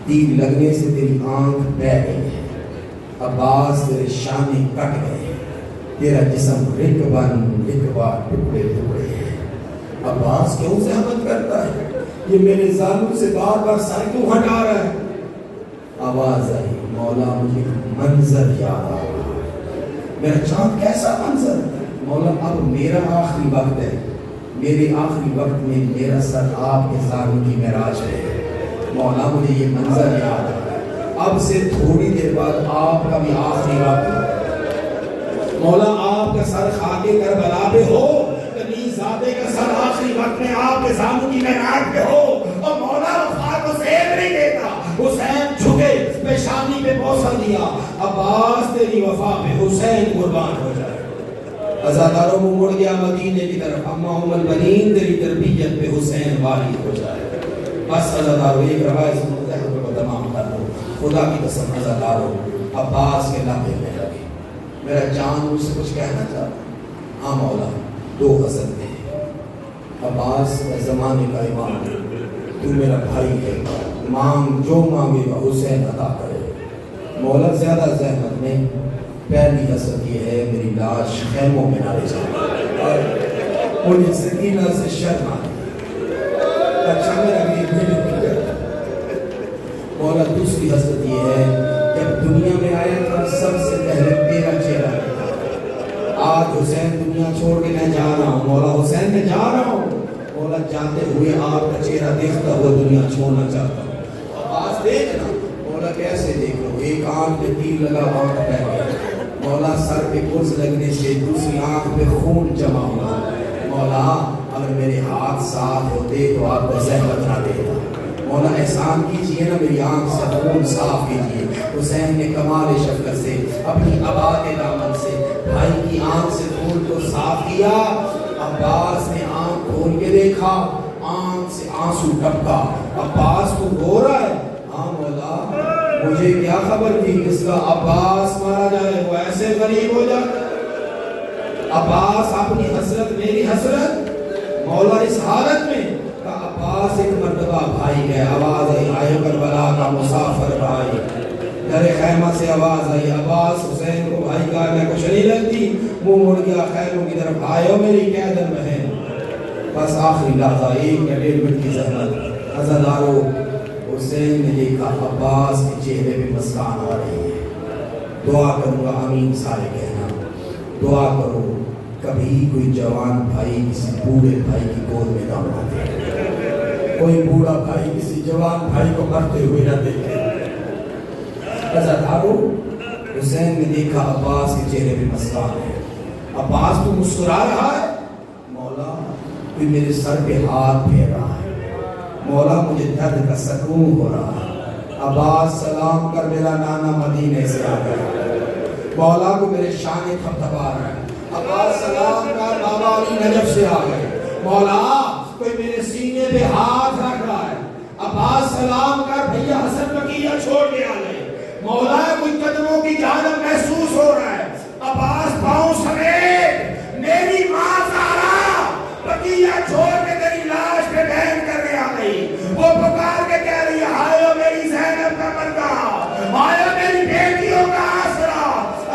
تیر لگنے سے تیری آنکھ بہ گئی ہے، عباس تیرے شانے کٹ گئے ہیں، تیرا جسم رکبن رکبہ ٹکڑے ٹکڑے ہیں۔ عباس کیوں زحمت کرتا ہے؟ یہ میرے ظالم سے بار بار سر کیوں ہٹا رہا ہے؟ آواز آئی مولا مجھے منظر یاد آ رہا، میرا چاند کیسا منظر؟ مولا اب میرا آخری وقت ہے، میرے آخری وقت میں میرا سر آپ کے زانوں کی معراج ہے، مولا مجھے یہ منظر یاد ہے، اب سے تھوڑی دیر بعد آپ کا بھی آخری وقت ہے، مولا آپ کا سر خاک کربلا پہ ہو، کنیز زادے کا سر آخری وقت میں آپ کے زانوں کی معراج پہ ہو، اور مولا وفا کو زیب نہیں دیتا، حسین جھکے پیشانی پہ بوسہ دیا، عباس تیری وفا پہ حسین قربان ہو جائے۔ عزاداروں کو مڑ گیا مدینے کی طرف، اما ام البنین تیری تربیت پہ حسین والی ہو جائے۔ بس عزاداروں ایک روایت متحد کو تمام کر دو، خدا کی قسم عزاداروں عباس کے لبے میں لگے، میرا جان مجھ سے کچھ کہنا چاہتا، ہاں مولا دو غزل میں عباس زمانے کا امام، تو میرا بھائی ہے، مانگ جو مانگے گا حسین عطا کرے، مولا زیادہ زحمت نہیں، پہلی حسد یہ ہے میری لاش خیموں میں نہ لے جائے، مجھے سکینہ سے شرم آئی. اچھا میرا یہ بھیڑ مولا دوسری حسرت یہ ہے جب دنیا میں آیا تھا سب سے پہلے تیرا چہرہ دیکھا. آج حسین دنیا چھوڑ کے میں جا رہا ہوں مولا حسین میں جا رہا ہوں مولا جاتے ہوئے آپ کا چہرہ دیکھتا ہوا دنیا چھوڑنا چاہتا ہوں. آج دیکھنا مولا کیسے دیکھ لو ایک آنکھ پہ تیر لگا آنکھ پہ گیا مولا سر پہ قرض لگنے سے دوسری آنکھ پہ خون جمع ہوا. مولا اگر میرے ہاتھ صاف ہوتے تو آپ کو زحمت نہ دیتا. مولا احسان کیجئے نا میری آنکھ سے خون صاف کیجئے. حسین نے کمال شفقت سے اپنی ابا کے دامن سے بھائی کی آنکھ سے خون کو صاف کیا. عباس نے آنکھ کھول کے دیکھا آنکھ سے آنسو ٹپکا. عباس کو رو رہا ہے. ہاں مولا مجھے کیا خبر تھی کس کا عباس مارا جائے وہ ایسے غریب ہو جاتا. عباس اپنی حسرت میری حسرت مولا اس حالت میں عباس ایک مرتبہ بھائی گئے آواز آئی آئے کربلا کا مسافر بھائی. در خیمہ سے آواز آئی عباس حسین کو بھائی کہا میں کچھ نہیں لگتی. منہ مڑ گیا خیموں کی طرف آئے ہو میری قیدر بہن. بس آخری لحظہ ایک یا ڈیڑھ منٹ کی زحمت عزادارو حسین نے دیکھا عباس کے چہرے پہ مسکان آ رہی ہے. دعا کروں گا آمین سارے کہنا. دعا کرو کبھی کوئی جوان بھائی کسی بوڑھے بھائی کی گود میں نہ مرے. کوئی بوڑھا بھائی کسی جوان بھائی کو مرتے ہوئے نہ دیکھے. عزادارو حسین نے دیکھا عباس کے چہرے پہ مسکان ہے. عباس تو مسکرا رہا ہے. مولا کوئی میرے سر پہ ہاتھ پھیر رہا ہے. مولا مجھے درد کا سکون ہو رہا ہے. عباس سلام کر میرا نانا مدینے سے آ گیا. مولا کو میرے شان تھپتھپا رہا ہے. عباس سلام کر بابا علی نجف سے آ گئے. مولا کوئی میرے سینے پہ ہاتھ رکھ رہا ہے. عباس سلام کر بھیا حسن بقیہ چھوڑ کے آ گئے. مولا کوئی قدموں کی جانب محسوس ہو رہا ہے. عباس پاؤں سمیت میری ماں زہرا بقیہ چھوڑ کے تیری لاش پہ بہن کرنے آ گئی. وہ پکار کے کہہ رہی ہے آئے میری زینب کا مردہ آئے میری بیٹیوں کا آسرا.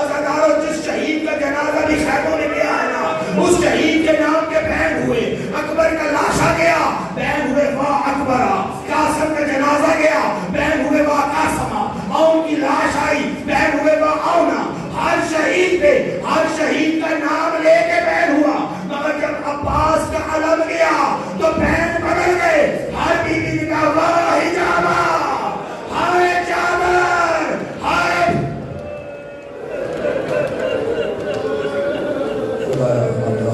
عزادارو جس شہید کا جنازہ بھی خیموں میں گیا ہے نا اس شہید کے نام کے بہن ہوئے. اکبر کا لاشا گیا بہن ہوئے واہ اکبرہ. قاسم کا جنازہ گیا بہن ہوئے واہ قاسمہ. اون کی لاش آئی بہن ہوئے واہ اونا. ہر شہید پہ ہر شہید کا نام لے کے بہن ہوا. مگر جب عباس کا علم گیا تو بہن بدل گئے. ہر بیوی نے کہا واہ حجابہ ہائے جابر ہائے. خدایا ہمارے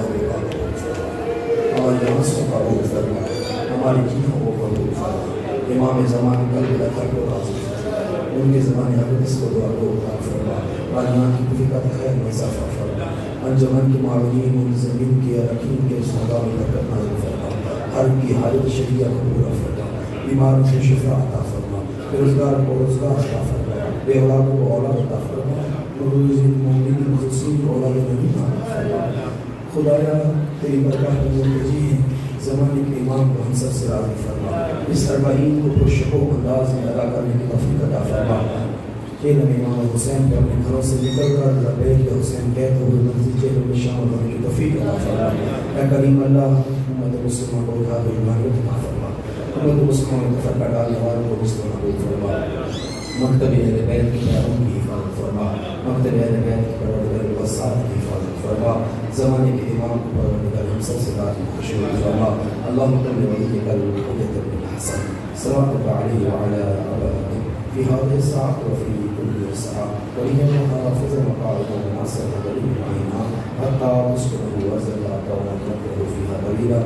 ہماری آنسوں کا قبول فرما ہماری چیزوں کو قبول فرما. امام زمان قلب رکھر کو راضی فرما. ان کے زمانے حدیث کو دعا کو اٹھا فرما. عالمان کی تفیقات خیر میں اضافہ فرما. انجمن کی معاونین منظمین کی ارکین کے اس مقام برکت نازل فرما. ہر کی حالت شریعہ کو پورا فرما. بیماروں سے شفا عطا فرما. روزگار کو روزگار عطا فرما. بے اولاد کو اولاد عطا فرما. مومنین مخلصین کو اولاد نبی عطا فرما. خدایا تیری برکات منتجی ہیں. زمانے کے امام کو ہم سب سے راضی فرما. اس اربعین کو پرشکو انداز میں ادا کرنے کی توفیق عطا فرما. چہل امام حسین کو اپنے گھروں سے نکل کر لبیک حسین کہتے ہوئے منزل چہل میں شامل ہونے کی توفیق عطا فرما. اے کریم اللہ امت مسلمہ کو اٹھا دے ایمانیت عطا فرما. امت مسلمہ میں تفرقہ ڈالنے والوں کو مسلم قبول فرما. مکتب اہل بیت کی پیاروں کی حفاظت فرما. مکتب اہل بیت کی پروردگار وسعت کی حفاظت فرما. زمانے کے امام کو پروردگار ہم سب سے راضی خوش فرما. اللهم صل وسلم على الحجة بن الحسن صلوات عليه وعلى آله في هذه الساعة وفي كل ساعة وليهم حافظ مقاعد وناصر دليل عينا حتى تسكنه وزل وتوكله فيها دليلا